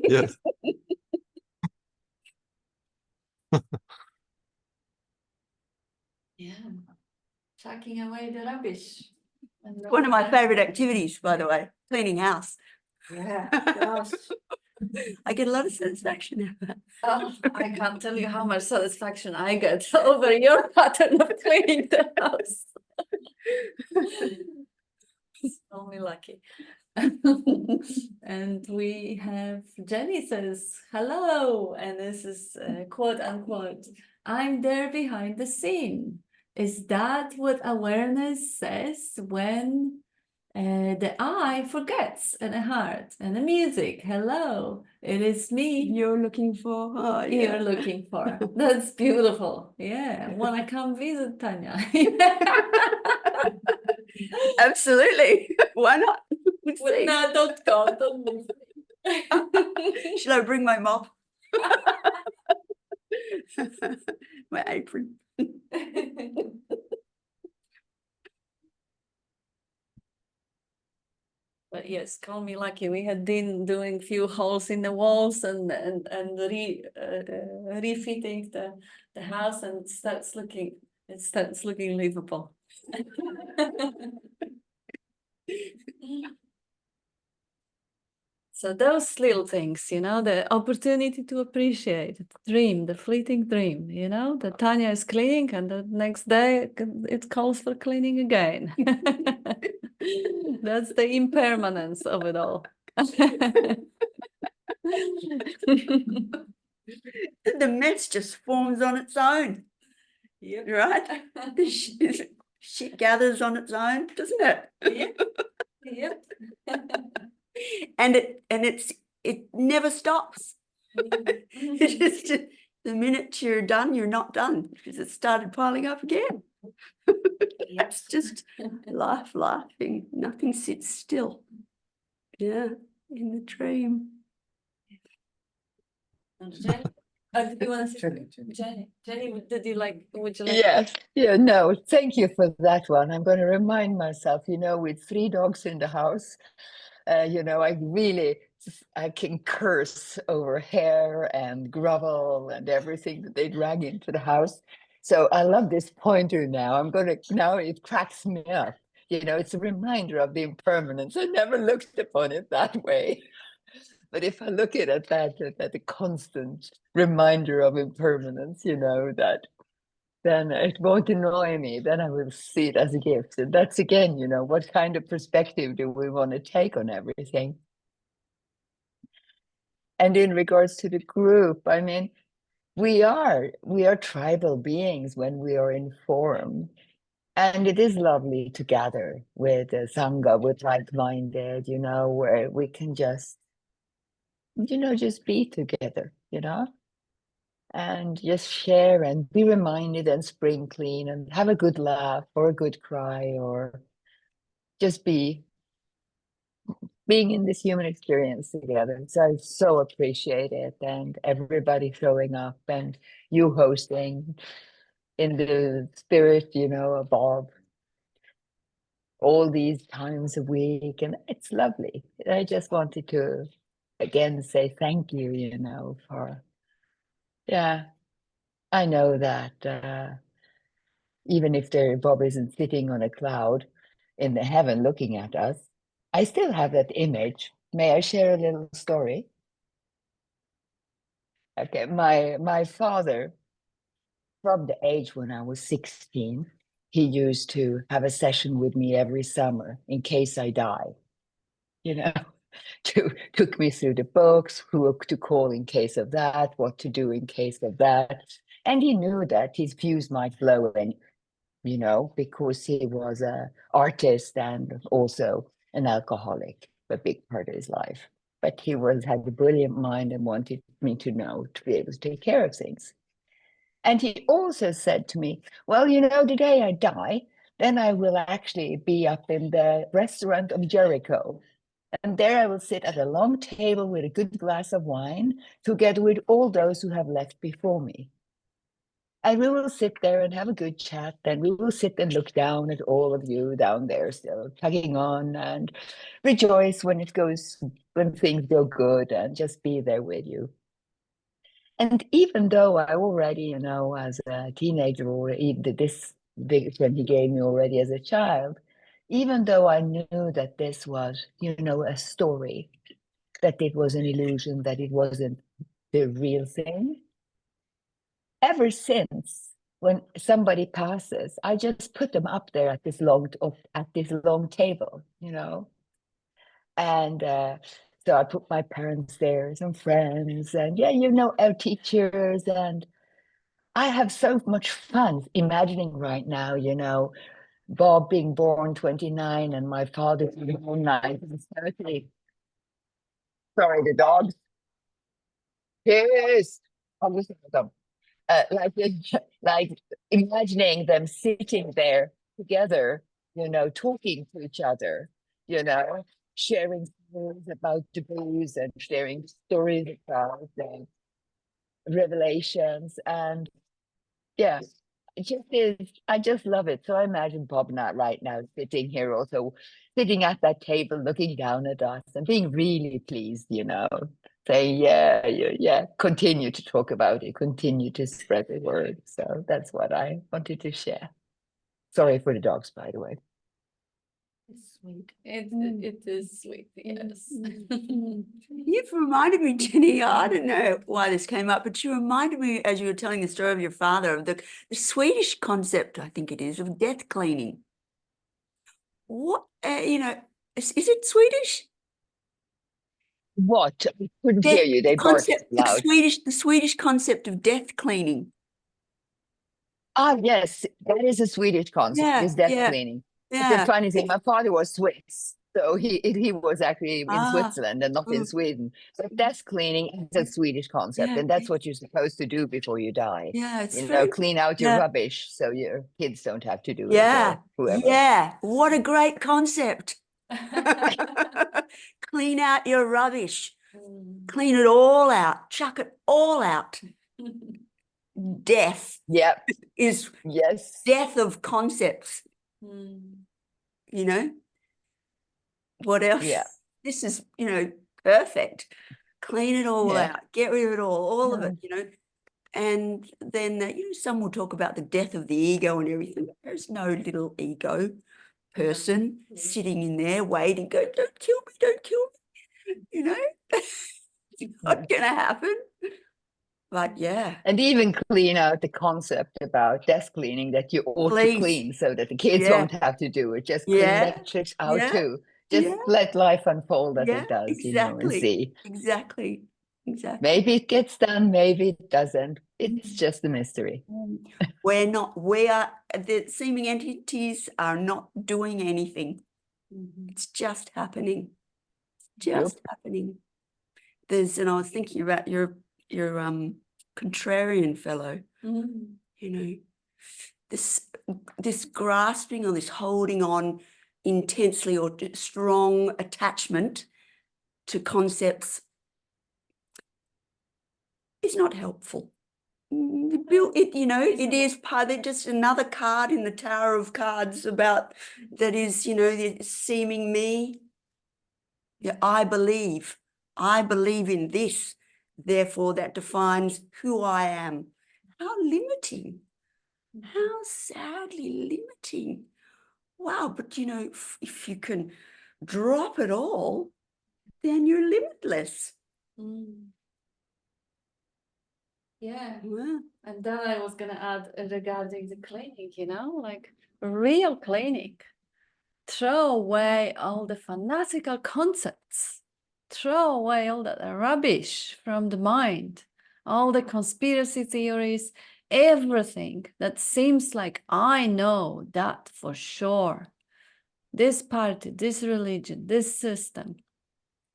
Yes. Yeah. Chucking away the rubbish. One of my favorite activities, by the way, cleaning house. Yeah, gosh. I get a lot of satisfaction out of that. Oh, I can't tell you how much satisfaction I get over your pattern of cleaning the house. Only lucky. And we have Jenny says, hello, and this is quote unquote, I'm there behind the scene. Is that what awareness says when the eye forgets and the heart and the music? Hello, it is me You're looking for, oh, yeah. you're looking for. That's beautiful. Yeah, wanna come visit Tanya? Absolutely. Why not? Let's Well, see. no, don't go. Don't move. Should I bring my mop? My apron. But yes, call me lucky. We had been doing few holes in the walls and refitting the house, and it starts looking livable. So those little things, the opportunity to appreciate the dream, the fleeting dream, that Tanya is cleaning and the next day it calls for cleaning again. That's the impermanence of it all. The mess just forms on its own, Yep. right? The shit gathers on its own, doesn't it? Yep. And it never stops. It's just the minute you're done, you're not done because it started piling up again. It's just life laughing. Nothing sits still. Yeah, in the dream. Jenny, did you want to say Jenny, would you like? Yes, yeah, no, thank you for that one. I'm going to remind myself, with 3 dogs in the house, I can curse over hair and gravel and everything that they drag into the house. So I love this pointer now. Now it cracks me up. It's a reminder of the impermanence. I never looked upon it that way. But if I look at it that a constant reminder of impermanence, then it won't annoy me. Then I will see it as a gift. And that's again, what kind of perspective do we want to take on everything? And in regards to the group, I mean, we are tribal beings when we are informed. And it is lovely to gather with a Sangha, with like-minded, where we can just be together, and just share and be reminded and spring clean and have a good laugh or a good cry or just being in this human experience together. So I so appreciate it, and everybody showing up and you hosting in the spirit, of Bob all these times a week, and it's lovely. I just wanted to again say thank you, for I know that even if Bob isn't sitting on a cloud in the heaven looking at us, I still have that image. May I share a little story? Okay, my father, from the age when I was 16, he used to have a session with me every summer in case I die. Took me through the books, who to call in case of that, what to do in case of that. And he knew that his fuse might blow in, because he was an artist and also an alcoholic, a big part of his life. But he had a brilliant mind and wanted me to be able to take care of things. And he also said to me, well, the day I die, then I will actually be up in the restaurant of Jericho. And there I will sit at a long table with a good glass of wine, together with all those who have left before me. And we will sit there and have a good chat. And we will sit and look down at all of you down there still tugging on and rejoice when things go good, and just be there with you. And even though I already, as a teenager, or even this vision he gave me already as a child, even though I knew that this was, a story, that it was an illusion, that it wasn't the real thing. Ever since, when somebody passes, I just put them up there at this long table, you know. And so I put my parents there, some friends, and yeah, you know, our teachers, and I have so much fun imagining right now, you know, Bob being born 29 and my father being born 1930. Sorry, the dogs. Yes. I'll listen to them. Like imagining them sitting there together, you know, talking to each other, you know, sharing stories about taboos and sharing stories about revelations. And yeah, it just is, I just love it. So I imagine Bob not right now sitting here also, sitting at that table, looking down at us and being really pleased, you know, saying, yeah, continue to talk about it, continue to spread the word. So that's what I wanted to share. Sorry for the dogs, by the way. It's sweet. It is sweet, yes. You've reminded me, Jenny, I don't know why this came up, but you reminded me as you were telling the story of your father of the Swedish concept, I think it is, of death cleaning. What, you know, is it Swedish? What? I couldn't hear you. They barked loud. The Swedish concept of death cleaning. Ah, yes, that is a Swedish concept, is death cleaning. Yeah. The funny thing, my father was Swiss, so he was actually in Switzerland and not in Sweden. So death cleaning is a Swedish concept, and that's what you're supposed to do before you die. Yeah, it's you know, clean out your rubbish so your kids don't have to do it. Or whoever. Yeah. What a great concept. Clean out your rubbish. Clean it all out. Chuck it all out. Death. Yep. Is death of concepts. You know, what else? Yeah. This is, you know, perfect. Clean it all out. Get rid of it all of it, you know. And then, you know, some will talk about the death of the ego and everything. There's no little ego person sitting in there waiting, go, don't kill me, you know. It's not going to happen. But yeah. And even clean out the concept about death cleaning, that you ought to clean so that the kids won't have to do it. Just clean that shit out too. Just let life unfold as it does, you know, and see. Exactly. Maybe it gets done, maybe it doesn't. It's just a mystery. The seeming entities are not doing anything. It's just happening. It's just happening. And I was thinking about your contrarian fellow, you know, this grasping or this holding on intensely or strong attachment to concepts is not helpful. You know, it is part of just another card in the Tower of Cards about that is, you know, the seeming me. Yeah, I believe in this. Therefore, that defines who I am. How limiting. How sadly limiting. Wow, but you know, if you can drop it all, then you're limitless. Yeah. And then I was going to add regarding the cleaning, you know, like real cleaning. Throw away all the fanatical concepts. Throw away all that rubbish from the mind, all the conspiracy theories, everything that seems like I know that for sure. This party, this religion, this system,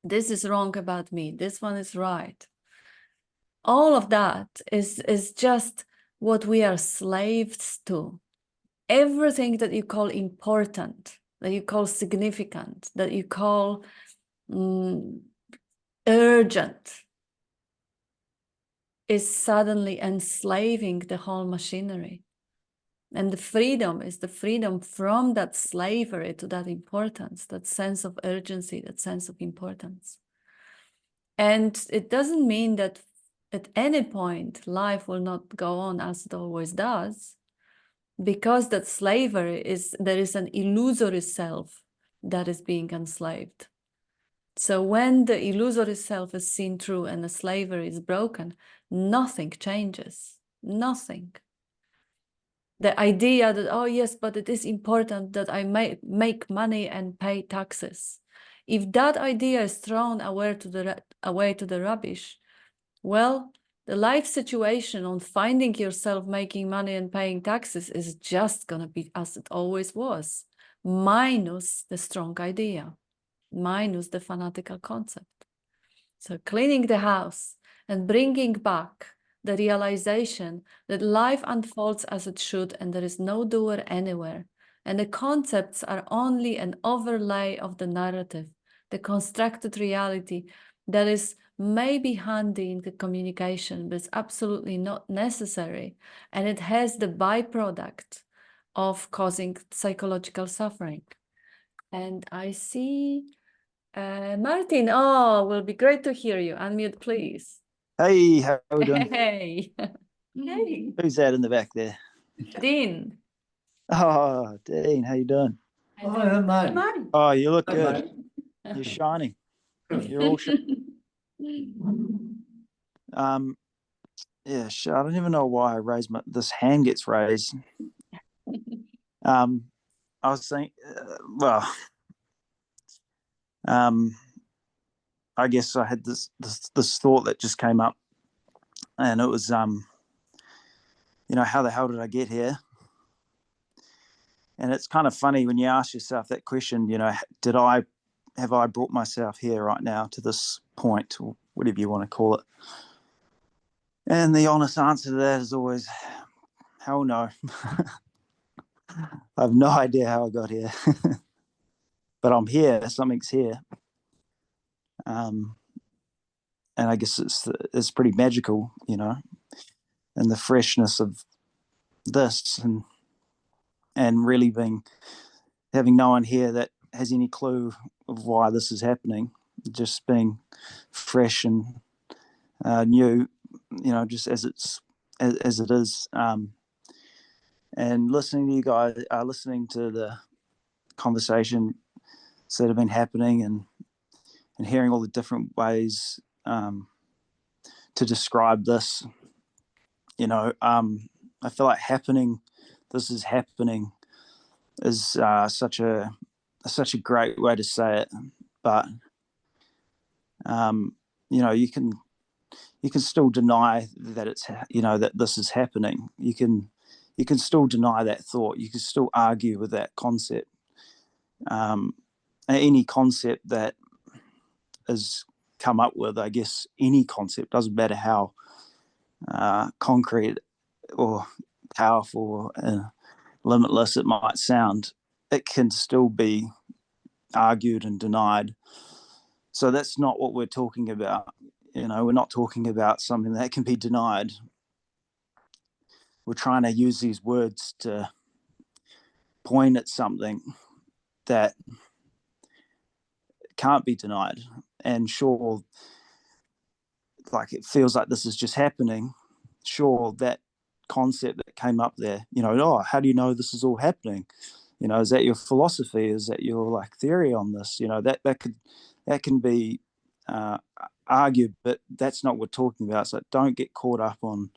this is wrong about me, this one is right. All of that is just what we are slaves to. Everything that you call important, that you call significant, that you call urgent, is suddenly enslaving the whole machinery. And the freedom is the freedom from that slavery to that importance, that sense of urgency, that sense of importance. And it doesn't mean that at any point life will not go on as it always does, because that slavery is, there is an illusory self that is being enslaved. So when the illusory self is seen through and the slavery is broken, nothing changes, nothing. The idea that, oh yes, but it is important that I make money and pay taxes. If that idea is thrown away to the rubbish, well, the life situation on finding yourself making money and paying taxes is just going to be as it always was, minus the strong idea, minus the fanatical concept. So cleaning the house and bringing back the realization that life unfolds as it should and there is no doer anywhere. And the concepts are only an overlay of the narrative, the constructed reality that is maybe handy in the communication, but it's absolutely not necessary. And it has the byproduct of causing psychological suffering. And I see Martin, oh, will be great to hear you. Unmute, please. Hey, how are we doing? Hey. Hey. Who's that in the back there? Dean. Oh, Dean, how you doing? Hi, mate. Oh, you look Hi, good. mate. You're shining. You're all shining. Yeah, sure. I don't even know why I raised this hand gets raised. I was saying, I guess I had this thought that just came up, and it was, you know, how the hell did I get here? And it's kind of funny when you ask yourself that question, you know, have I brought myself here right now to this point, or whatever you want to call it? And the honest answer to that is always, hell no. I have no idea how I got here, but I'm here. Something's here, and I guess it's pretty magical, you know, and the freshness of this, and really having no one here that has any clue of why this is happening, just being fresh and new, you know, just as it is, and listening to you guys, listening to the conversation that have been happening, and hearing all the different ways to describe this, you know, I feel like this is happening is such a great way to say it, but you know, you can still deny that it's, you know, that this is happening. You can still deny that thought. You can still argue with that concept. Any concept that is come up with, I guess, any concept, doesn't matter how concrete or powerful or limitless it might sound, it can still be argued and denied. So that's not what we're talking about. You know, we're not talking about something that can be denied. We're trying to use these words to point at something that can't be denied. And sure, like, it feels like this is just happening. Sure, that concept that came up there, you know, oh, how do you know this is all happening? You know, is that your philosophy? Is that your like theory on this? You know, that can be argued, but that's not what we're talking about. So don't get caught up on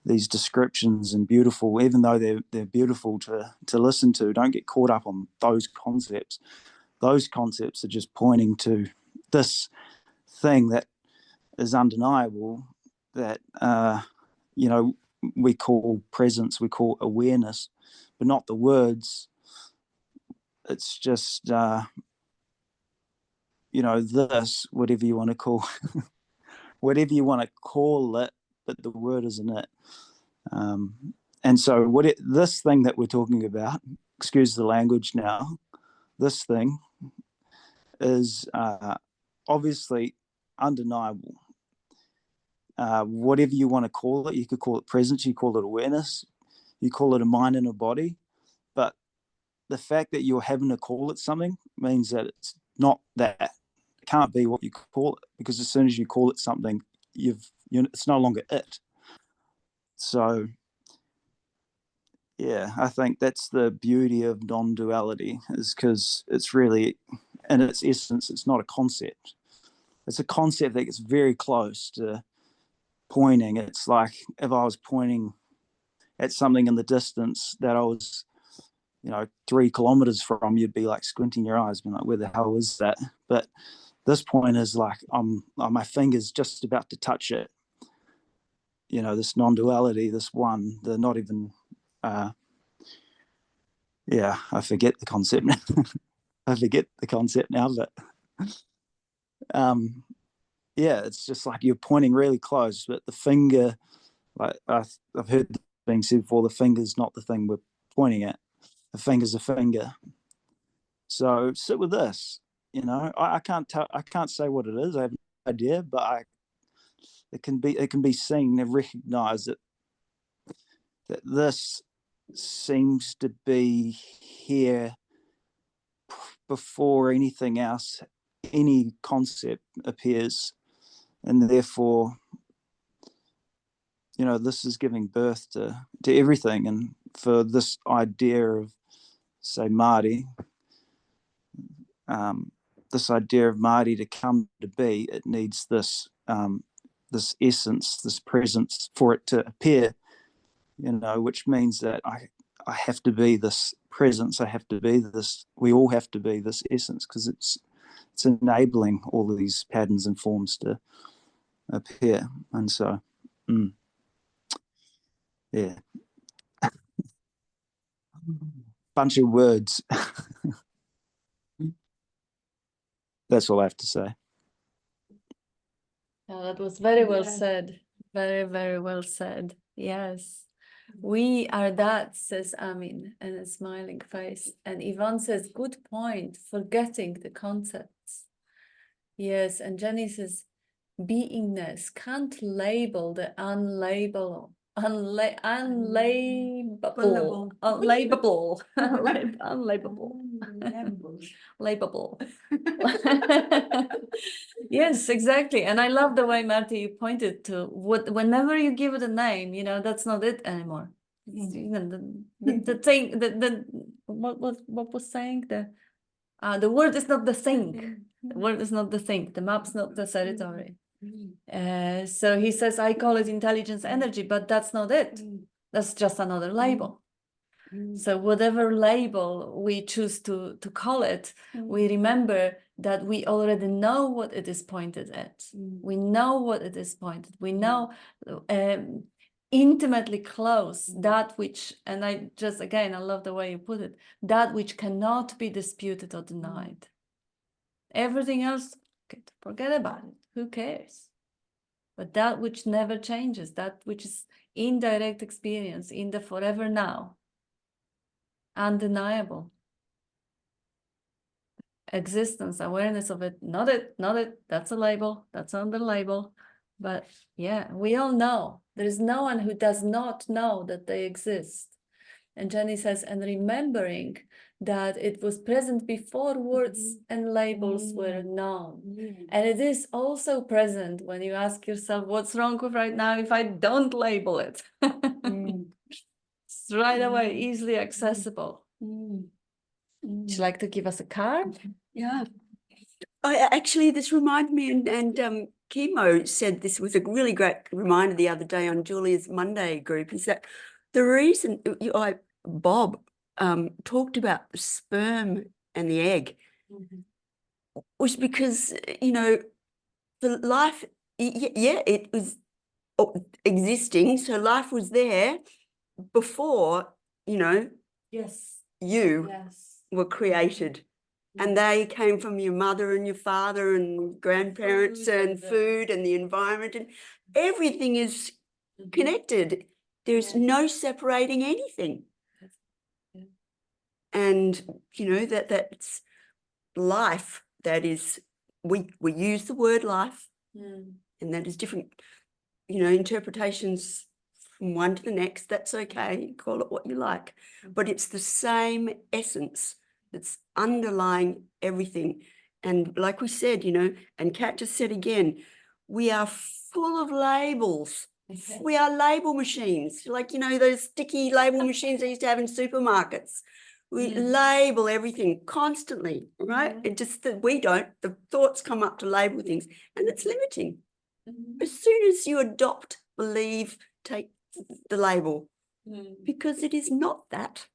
these descriptions and beautiful, even though they're beautiful to listen to. Don't get caught up on those concepts. Those concepts are just pointing to this thing that is undeniable, that you know, we call presence, we call awareness, but not the words. It's just you know, this, whatever you want to call whatever you want to call it, but the word isn't it. And so this thing that we're talking about, excuse the language now, this thing is obviously undeniable. Whatever you want to call it, you could call it presence, you call it awareness, you call it a mind and a body, but the fact that you're having to call it something means that it's not that. It can't be what you call it, because as soon as you call it something, it's no longer it. So yeah, I think that's the beauty of non-duality, is because it's really in its essence, it's not a concept. It's a concept that gets very close to pointing. It's like if I was pointing at something in the distance that I was, 3 kilometers from, you'd be like squinting your eyes, being like, where the hell is that? But this point is like, my finger's just about to touch it. This non-duality, this one, the not even, I forget the concept now. I forget the concept now, but it's just like you're pointing really close, but the finger, like I've heard being said before, the finger's not the thing we're pointing at. The finger's a finger. So sit with this. I can't say what it is. I have no idea, but it can be seen and recognized that this seems to be here before anything else, any concept appears, and therefore, this is giving birth to everything. And for this idea of, say, Māori, this idea of Māori to come to be, it needs this this essence, this presence for it to appear, which means that I have to be this presence. I have to be this. We all have to be this essence, because it's enabling all of these patterns and forms to appear. And so, yeah, bunch of words. That's all I have to say. Yeah, that was very well said. Very, very well said. Yes. We are that, says Amin, and a smiling face. And Yvonne says, good point, forgetting the concepts. Yes, and Jenny says, beingness can't label the unlabelable. Unlabelable. Labelable. Yes, exactly. And I love the way, Marty, you pointed to whenever you give it a name, that's not it anymore. Even the thing, what was saying, the word is not the thing. The word is not the thing. The map's not the territory. So he says, I call it intelligence energy, but that's not it. That's just another label. So whatever label we choose to call it, we remember that we already know what it is pointed at. We know what it is pointed. We know intimately close that which, and I love the way you put it, that which cannot be disputed or denied. Everything else, forget about it. Who cares? But that which never changes, that which is indirect experience in the forever now, undeniable existence, awareness of it, not it, that's a label, that's on the label. But yeah, we all know there is no one who does not know that they exist. And Jenny says, and remembering that it was present before words and labels were known. And it is also present when you ask yourself, what's wrong with right now if I don't label it? It's right away, easily accessible. Would you like to give us a card? Yeah. Actually, this reminded me, and Chemo said this was a really great reminder the other day on Julia's Monday group, is that the reason Bob talked about the sperm and the egg was because, the life, it was existing. So life was there before, Yes. you were created. And they came from your mother and your father and grandparents and food and the environment, and everything is connected. There's no separating anything. And, that's life. That is, we use the word life, and that is different, interpretations from one to the next. That's okay. Call it what you like. But it's the same essence that's underlying everything. And like we said, and Kat just said again, we are full of labels. We are label machines, like, those sticky label machines they used to have in supermarkets. We label everything constantly, right? It just that we don't, the thoughts come up to label things, and it's limiting. As soon as you adopt, believe, take the label, because it is not that.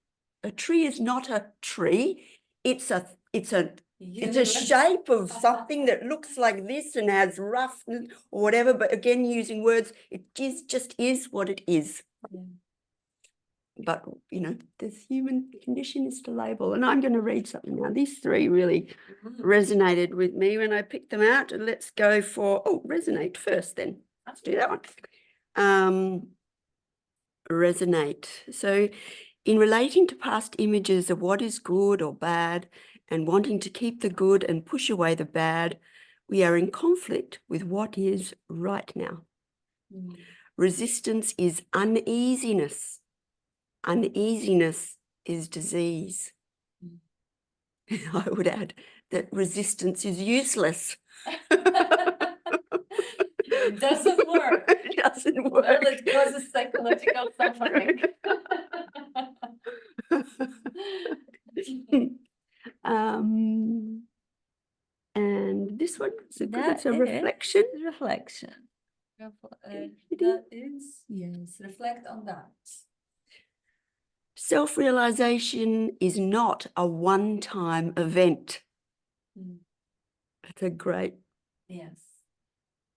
A tree is not a tree. It's a shape of something that looks like this and has roughness or whatever. But again, using words, it just is what it is. But you know, this human condition is to label. And I'm going to read something now. These three really resonated with me when I picked them out. And let's go for resonate first. Then let's do that one. Resonate. So, in relating to past images of what is good or bad and wanting to keep the good and push away the bad, we are in conflict with what is right now. Resistance is uneasiness. Uneasiness is disease. I would add that resistance is useless. It doesn't work. It doesn't work. Well, it causes psychological suffering. And this one, so That it's a is reflection. Reflection. That is, yes, reflect on that. Self-realization is not a one-time event. That's a great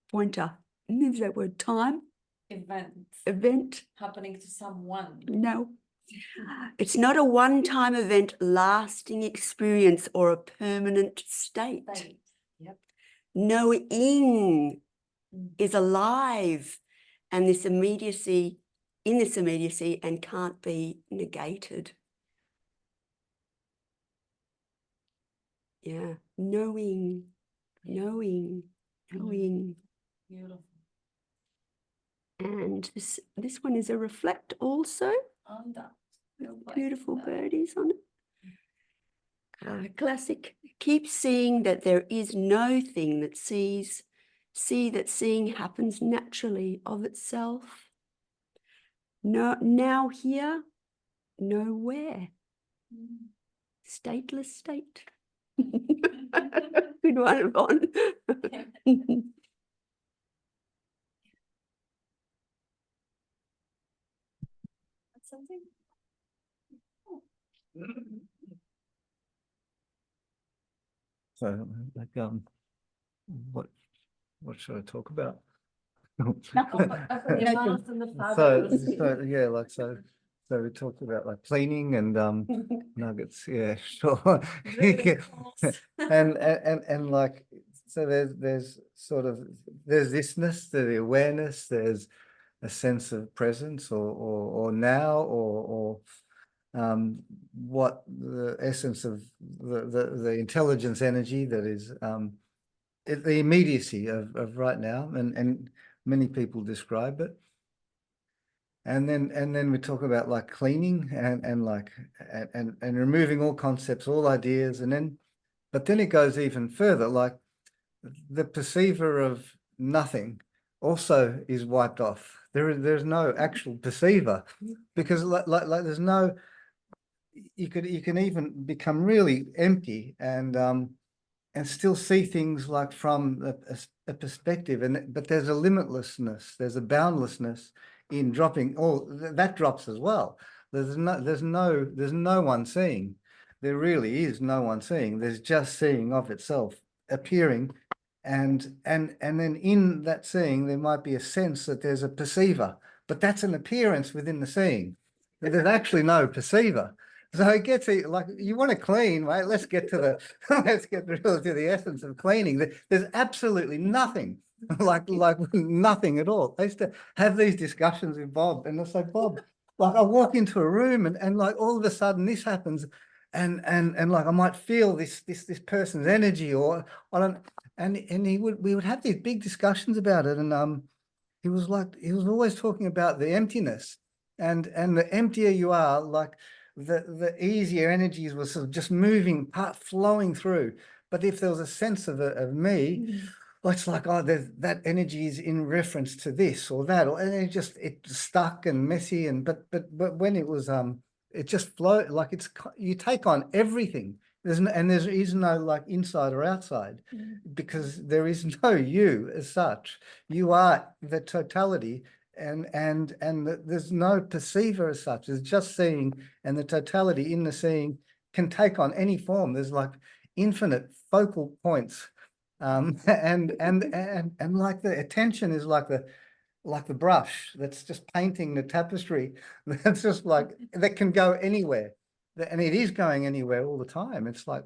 pointer. There's that word time. Event. Happening to someone. No. It's not a one-time event, lasting experience or a permanent state. Yep. Knowing is alive, and this immediacy, in this immediacy, and can't be negated. Yeah, knowing. Beautiful. And this one is a reflect also. On that. Beautiful birdies on it. Classic. Keep seeing that there is no thing that sees. See that seeing happens naturally of itself. No, now here, nowhere. Stateless state. Good one, Yvonne. Something. So, like, what should I talk about? The mouth and the So, flowers. yeah, like so we talked about like cleaning and nuggets, yeah, sure. and like so there's sort of there's thisness, the awareness, there's a sense of presence or now or what the essence of the intelligence energy that is the immediacy of right now, and many people describe it. And then we talk about like cleaning and like and removing all concepts, all ideas, but then it goes even further, like the perceiver of nothing also is wiped off. There's no actual perceiver, because like there's no, you can even become really empty and still see things like from a perspective, but there's a limitlessness, there's a boundlessness in dropping all that drops as well. There's no one seeing. There really is no one seeing. There's just seeing of itself appearing, and then in that seeing there might be a sense that there's a perceiver, but that's an appearance within the seeing. There's actually no perceiver. So it gets like, you want to clean, right? Let's get to the let's get really to the essence of cleaning. There's absolutely nothing, like nothing at all. I used to have these discussions with Bob, and I say, Bob, like I walk into a room and like all of a sudden this happens, and like I might feel this person's energy, or I don't, and we would have these big discussions about it, and he was always talking about the emptiness, and the emptier you are, like the easier energies were sort of just moving, flowing through. But if there was a sense of me, well, it's like, oh, that energy is in reference to this or that, and it's stuck and messy. But when it was it just flow like you take on everything. There is no like inside or outside, because there is no you as such. You are the totality, and there's no perceiver as such. There's just seeing, and the totality in the seeing can take on any form. There's like infinite focal points, and like the attention is like the brush that's just painting the tapestry. That's just like, that can go anywhere. And it is going anywhere all the time. It's like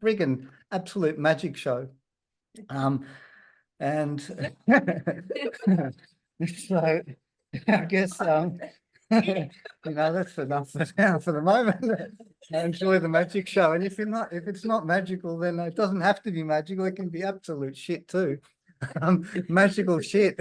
friggin' absolute magic show. And so I guess that's enough for now for the moment. I enjoy the magic show. And if it's not magical, then it doesn't have to be magical. It can be absolute shit too. Magical shit.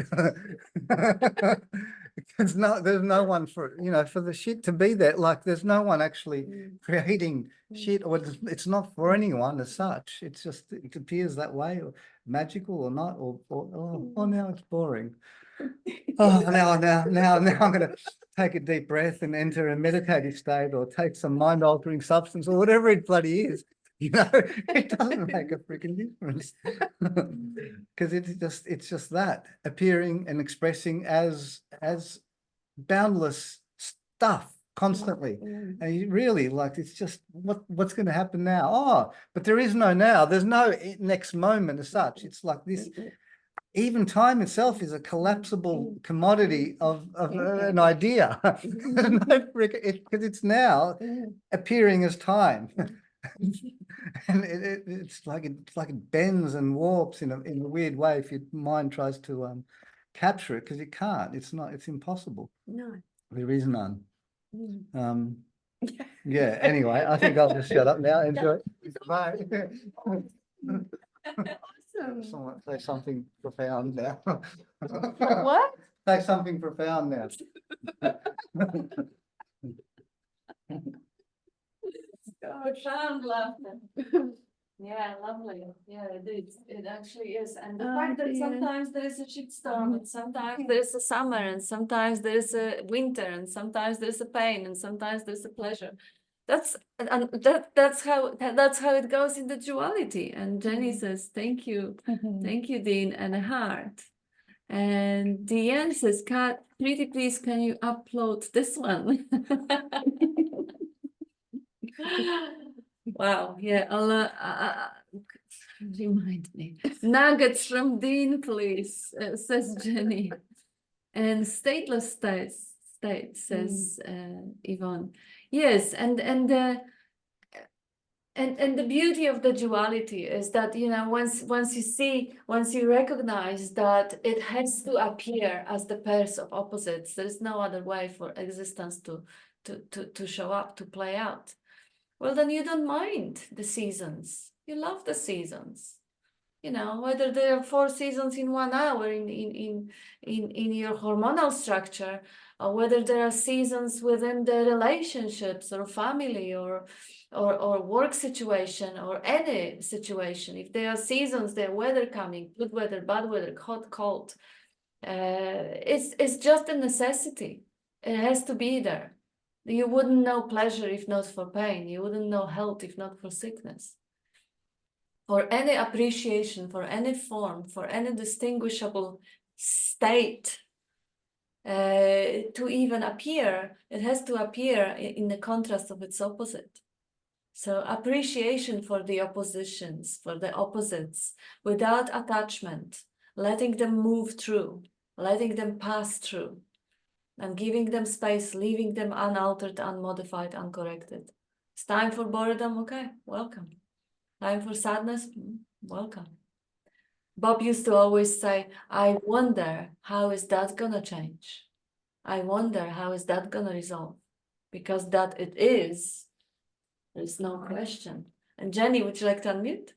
There's no one for the shit to be there. Like there's no one actually creating shit, or it's not for anyone as such. It's just, it appears that way, or magical or not, or now it's boring. Oh, now I'm gonna take a deep breath and enter a meditative state, or take some mind-altering substance, or whatever it bloody is. It doesn't make a freaking difference, because it's just that appearing and expressing as boundless stuff constantly. And you really, like, it's just what's going to happen now? Oh, but there is no now. There's no next moment as such. It's like this. Even time itself is a collapsible commodity of an idea. Because it's now appearing as time. And it's like it bends and warps in a weird way if your mind tries to capture it, because it can't. It's impossible. No. There is none. Yeah, anyway, I think I'll just shut up now. Enjoy. Bye. Awesome. Someone say something profound now. What? Say something profound now. Profound laughter. Yeah, lovely. Yeah, it is. It actually is. And the fact that sometimes there is a shitstorm, and sometimes there is a summer, and sometimes there is a winter, and sometimes there's a pain, and sometimes there's a pleasure. That's how it goes in the duality. And Jenny says, thank you, Dean, and a heart. And Deanne says, Kat, pretty please, can you upload this one? Wow, yeah, I'll remind me. Nuggets from Dean, please, says Jenny. And stateless state, says Yvonne. Yes, and the beauty of the duality is that, once you recognize that it has to appear as the pairs of opposites, there's no other way for existence to show up, to play out. Well, then you don't mind the seasons. You love the seasons. Whether there are 4 seasons in 1 hour in your hormonal structure, or whether there are seasons within the relationships or family or work situation or any situation. If there are seasons, there are weather coming, good weather, bad weather, hot, cold. It's just a necessity. It has to be there. You wouldn't know pleasure if not for pain. You wouldn't know health if not for sickness. For any appreciation, for any form, for any distinguishable state to even appear, it has to appear in the contrast of its opposite. So appreciation for the oppositions, for the opposites, without attachment, letting them move through, letting them pass through, and giving them space, leaving them unaltered, unmodified, uncorrected. It's time for boredom, okay, welcome. Time for sadness, welcome. Bob used to always say, I wonder how is that gonna change? I wonder how is that gonna resolve? Because that it is, there's no question. And Jenny, would you like to unmute?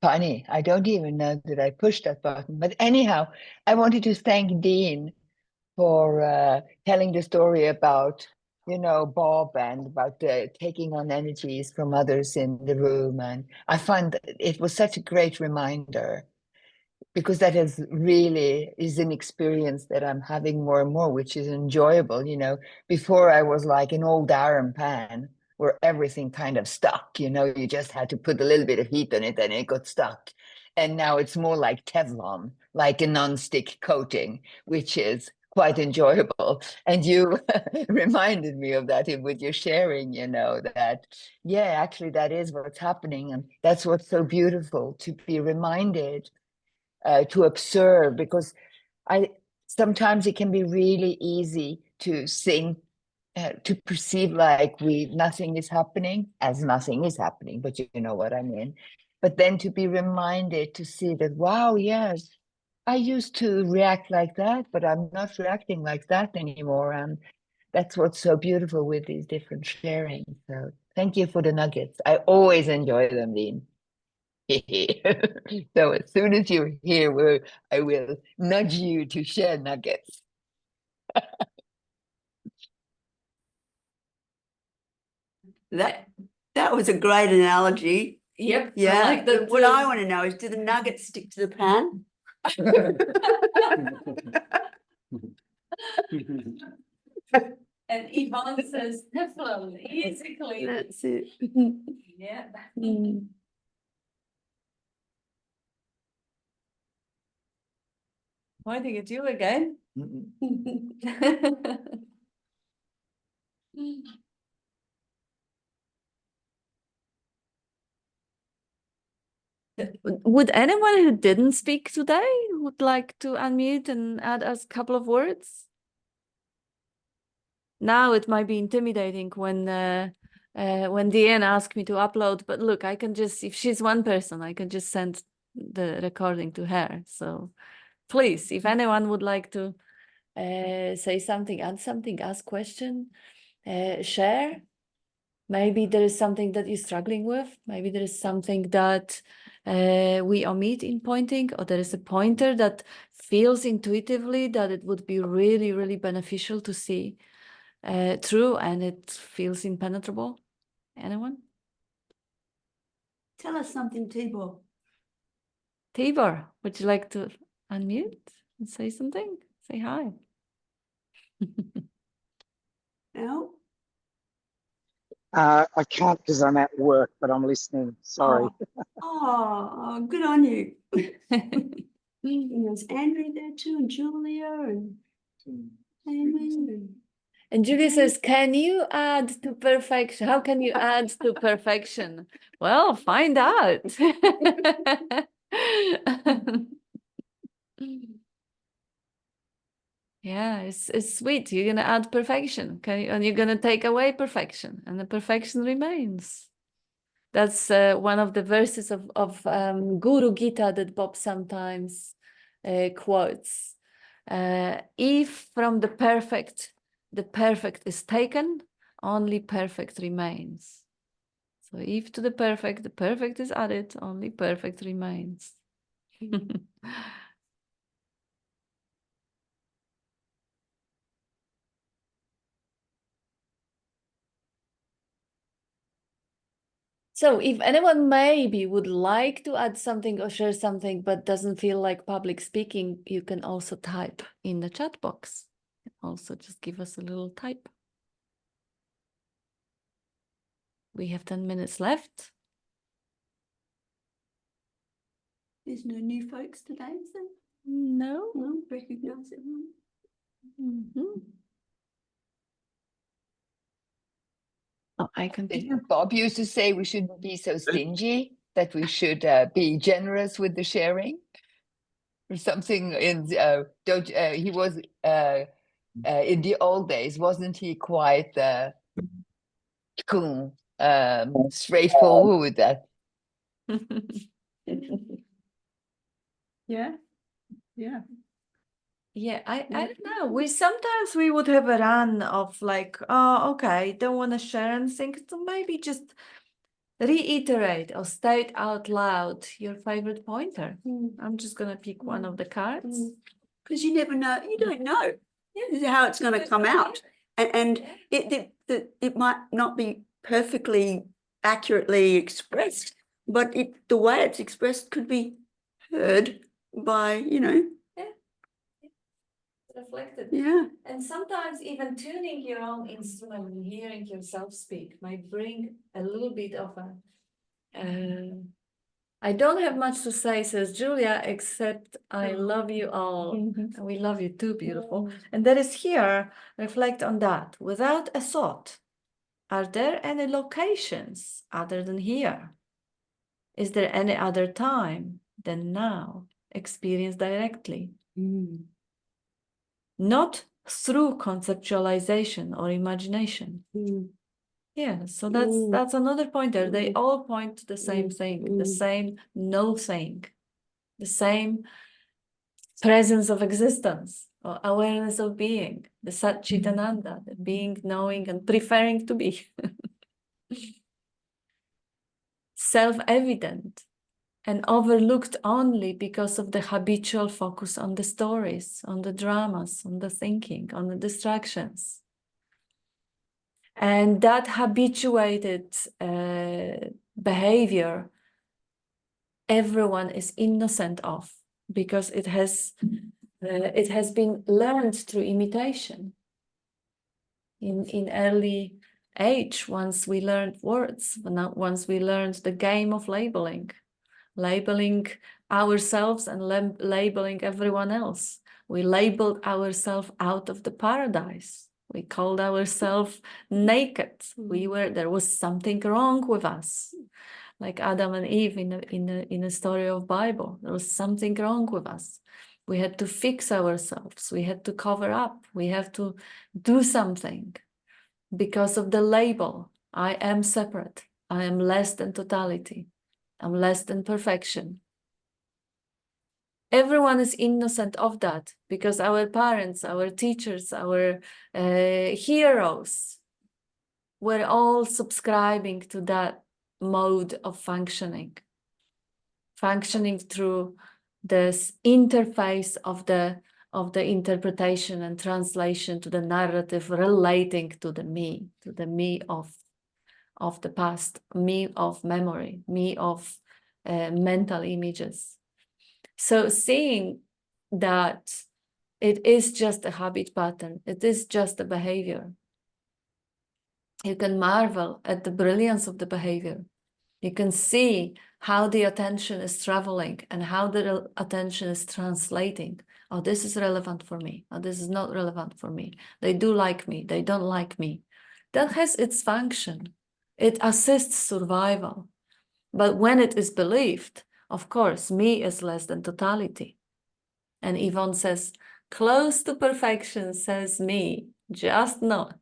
Funny, I don't even know that I pushed that button. But anyhow, I wanted to thank Dean for telling the story about, Bob, and about taking on energies from others in the room. And I find that it was such a great reminder because that is really is an experience that I'm having more and more, which is enjoyable. You know, before I was like an old iron pan where everything kind of stuck, you know, you just had to put a little bit of heat on it and it got stuck. And now it's more like Teflon, like a non-stick coating, which is quite enjoyable. And you reminded me of that with your sharing, you know, that, yeah, actually that is what's happening. And that's what's so beautiful, to be reminded, to observe, because sometimes it can be really easy to think, to perceive like nothing is happening, as nothing is happening, but you know what I mean. But then to be reminded to see that, wow, yes, I used to react like that, but I'm not reacting like that anymore. And that's what's so beautiful with these different sharings. So thank you for the nuggets. I always enjoy them, Dean. So as soon as you're here, I will nudge you to share nuggets. That was a great analogy. Yep. Yeah. I like that What too. I want to know is, do the nuggets stick to the pan? And Yvonne says Teflon, easy clean. That's it. Yeah. Mm. Pointing at you again. Would anyone who didn't speak today would like to unmute and add us a couple of words? Now it might be intimidating when Deanne asked me to upload, but look, I can just, if she's one person, I can just send the recording to her. So please, if anyone would like to say something, add something, ask question, share. Maybe there is something that you're struggling with. Maybe there is something that we omit in pointing, or there is a pointer that feels intuitively that it would be really, really beneficial to see through, and it feels impenetrable. Anyone? Tell us something, Tibor. Tibor, would you like to unmute and say something? Say hi. No? I can't because I'm at work, but I'm listening. Sorry. Oh, good on you. And there's Andrew there too, and Julia, and Amy. And Julie says, can you add to perfection? How can you add to perfection? Well, find out. Yeah, it's sweet. You're gonna add perfection, and you're gonna take away perfection, and the perfection remains. That's one of the verses of Guru Gita that Bob sometimes quotes. If from the perfect is taken, only perfect remains. So if to the perfect is added, only perfect remains. So if anyone maybe would like to add something or share something, but doesn't feel like public speaking, you can also type in the chat box. Also just give us a little type. We have 10 minutes left. There's no new folks today, is there? No. No, recognize everyone. Mm-hmm. Oh, I continue. Bob used to say we shouldn't be so stingy, that we should be generous with the sharing, or something. He was in the old days, wasn't he quite straightforward with that? Yeah, yeah. Yeah, I don't know. Sometimes we would have a run of like, oh, okay, don't want to share anything. So maybe just reiterate or state out loud your favorite pointer. I'm just gonna pick one of the cards. Because you never know, you don't know how it's going to come out. And it might not be perfectly accurately expressed, but the way it's expressed could be heard by, you know, Reflected. yeah. And sometimes even tuning your own instrument and hearing yourself speak might bring a little bit of a. I don't have much to say, says Julia, except I love you all. And we love you too, beautiful. And that is here, reflect on that. Without a thought, are there any locations other than here? Is there any other time than now? Experience directly. Not through conceptualization or imagination. Yeah, so that's another pointer. They all point to the same thing, the same no thing, the same presence of existence, or awareness of being, the Satchitananda, the being, knowing, and preferring to be. Self-evident and overlooked only because of the habitual focus on the stories, on the dramas, on the thinking, on the distractions. And that habituated behavior, everyone is innocent of, because it has been learned through imitation. In early age, once we learned words, once we learned the game of labeling ourselves and labeling everyone else. We labeled ourselves out of the paradise. We called ourselves naked. There was something wrong with us. Like Adam and Eve in the story of Bible, there was something wrong with us. We had to fix ourselves. We had to cover up. We have to do something because of the label. I am separate. I am less than totality. I'm less than perfection. Everyone is innocent of that because our parents, our teachers, our heroes were all subscribing to that mode of functioning through this interface of the interpretation and translation to the narrative relating to the me of the past, me of memory, me of mental images. So seeing that it is just a habit pattern, it is just a behavior. You can marvel at the brilliance of the behavior. You can see how the attention is traveling and how the attention is translating. Oh, this is relevant for me. Oh, this is not relevant for me. They do like me. They don't like me. That has its function. It assists survival. But when it is believed, of course, me is less than totality. And Yvonne says, close to perfection, says me, just not.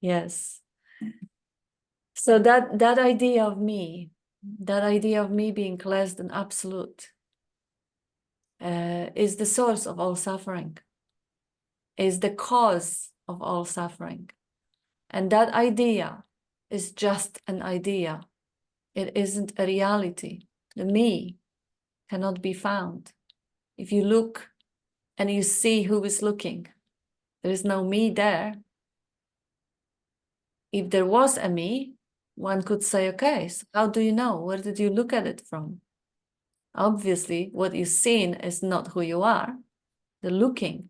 Yes. So that idea of me being less than absolute is the source of all suffering, is the cause of all suffering. And that idea is just an idea. It isn't a reality. The me cannot be found. If you look and you see who is looking, there is no me there. If there was a me, one could say, okay, so how do you know? Where did you look at it from? Obviously, what you've seen is not who you are, the looking.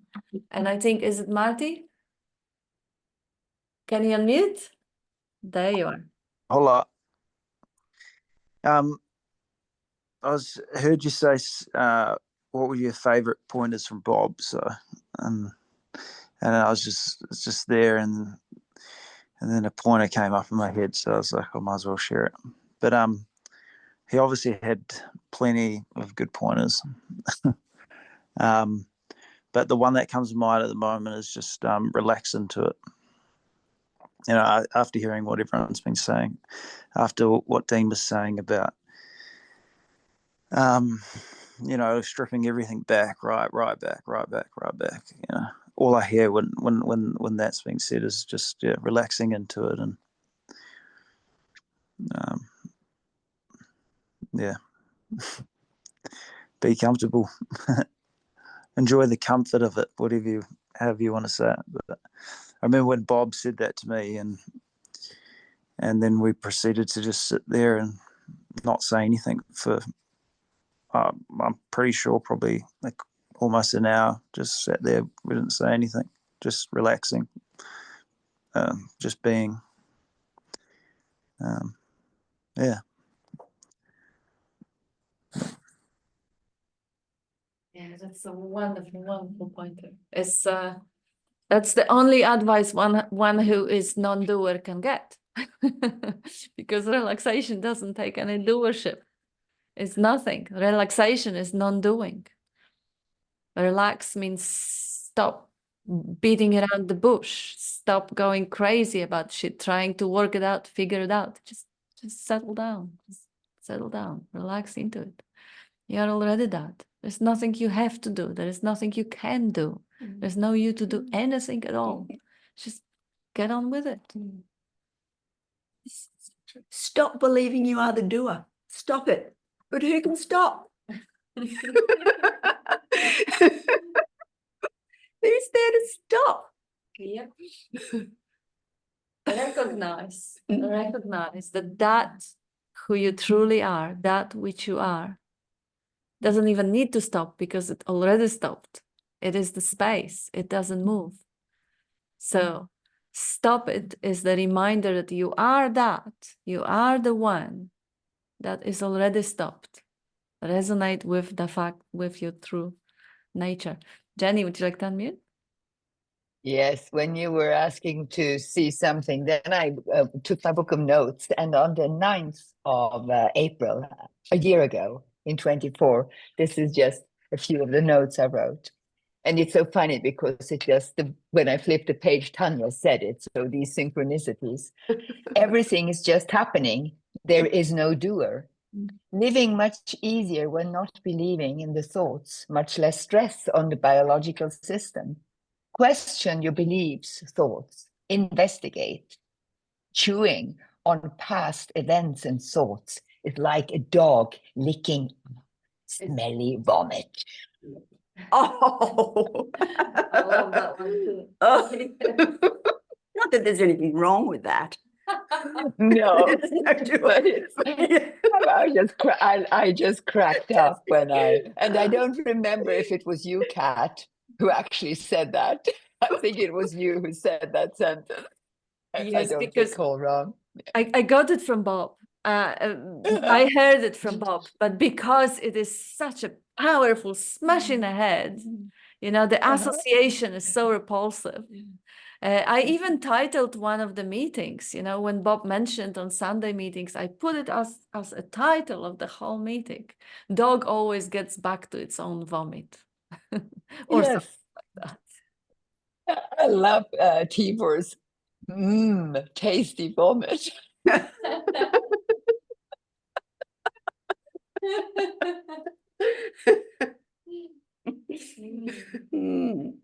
And I think, is it Marty? Can you unmute? There you are. Hola. Heard you say what were your favorite pointers from Bob? So, and I was just there, and then a pointer came up in my head, so I was like, I might as well share it. But he obviously had plenty of good pointers. But the one that comes to mind at the moment is just relax into it. You know, after hearing what everyone's been saying, after what Dean was saying about, you know, stripping everything back, right back. You know, all I hear when that's being said is just relaxing into it, and be comfortable. Enjoy the comfort of it, however you want to say it. But I remember when Bob said that to me, and then we proceeded to just sit there and not say anything for I'm pretty sure probably like almost an hour. Just sat there. We didn't say anything. Just relaxing. Just being. Yeah. Yeah, that's a wonderful, wonderful pointer. It's that's the only advice one who is non-doer can get, because relaxation doesn't take any doership. It's nothing. Relaxation is non-doing. Relax means stop beating around the bush, stop going crazy about shit, trying to work it out, figure it out. Just settle down. Just settle down. Relax into it. You're already that. There's nothing you have to do. There is nothing you can do. There's no you to do anything at all. Just get on with it. Stop believing you are the doer. Stop it. But who can stop? Who's there to stop? Yep. Recognize that who you truly are, that which you are, doesn't even need to stop because it already stopped. It is the space. It doesn't move. So stop it is the reminder that you are that. You are the one that is already stopped. Resonate with the fact, with your true nature. Jenny, would you like to unmute? Yes, when you were asking to see something, then I took my book of notes, and on the 9th of April, a year ago, in 24, this is just a few of the notes I wrote. And it's so funny because it just, when I flipped the page, Tanya said it, so these synchronicities, everything is just happening. There is no doer. Living much easier when not believing in the thoughts, much less stress on the biological system. Question your beliefs, thoughts, investigate. Chewing on past events and thoughts is like a dog licking smelly vomit. Oh, I love that one too. Oh. Not that there's anything wrong with that. No, There's no doing. but it's, I just cracked up when and I don't remember if it was you, Kat, who actually said that. I think it was you who said that sentence. I Yes, don't because recall wrong. I got it from Bob. I heard it from Bob, but because it is such a powerful smash in the head, you know, the association is so repulsive. I even titled one of the meetings, you know, when Bob mentioned on Sunday meetings, I put it as a title of the whole meeting. Dog always gets back to its own vomit. Or Yes, something like I love Tibor's tasty vomit. that. Mm.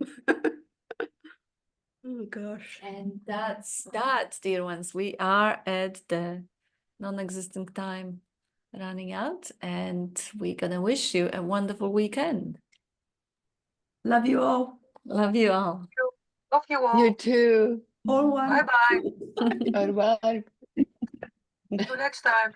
Oh gosh. And that's that, dear ones. We are at the non-existent time running out, and we're gonna wish you a wonderful weekend. Love you all. Love you all. Love you all. You too. All one. Bye bye. Bye bye. See you next time.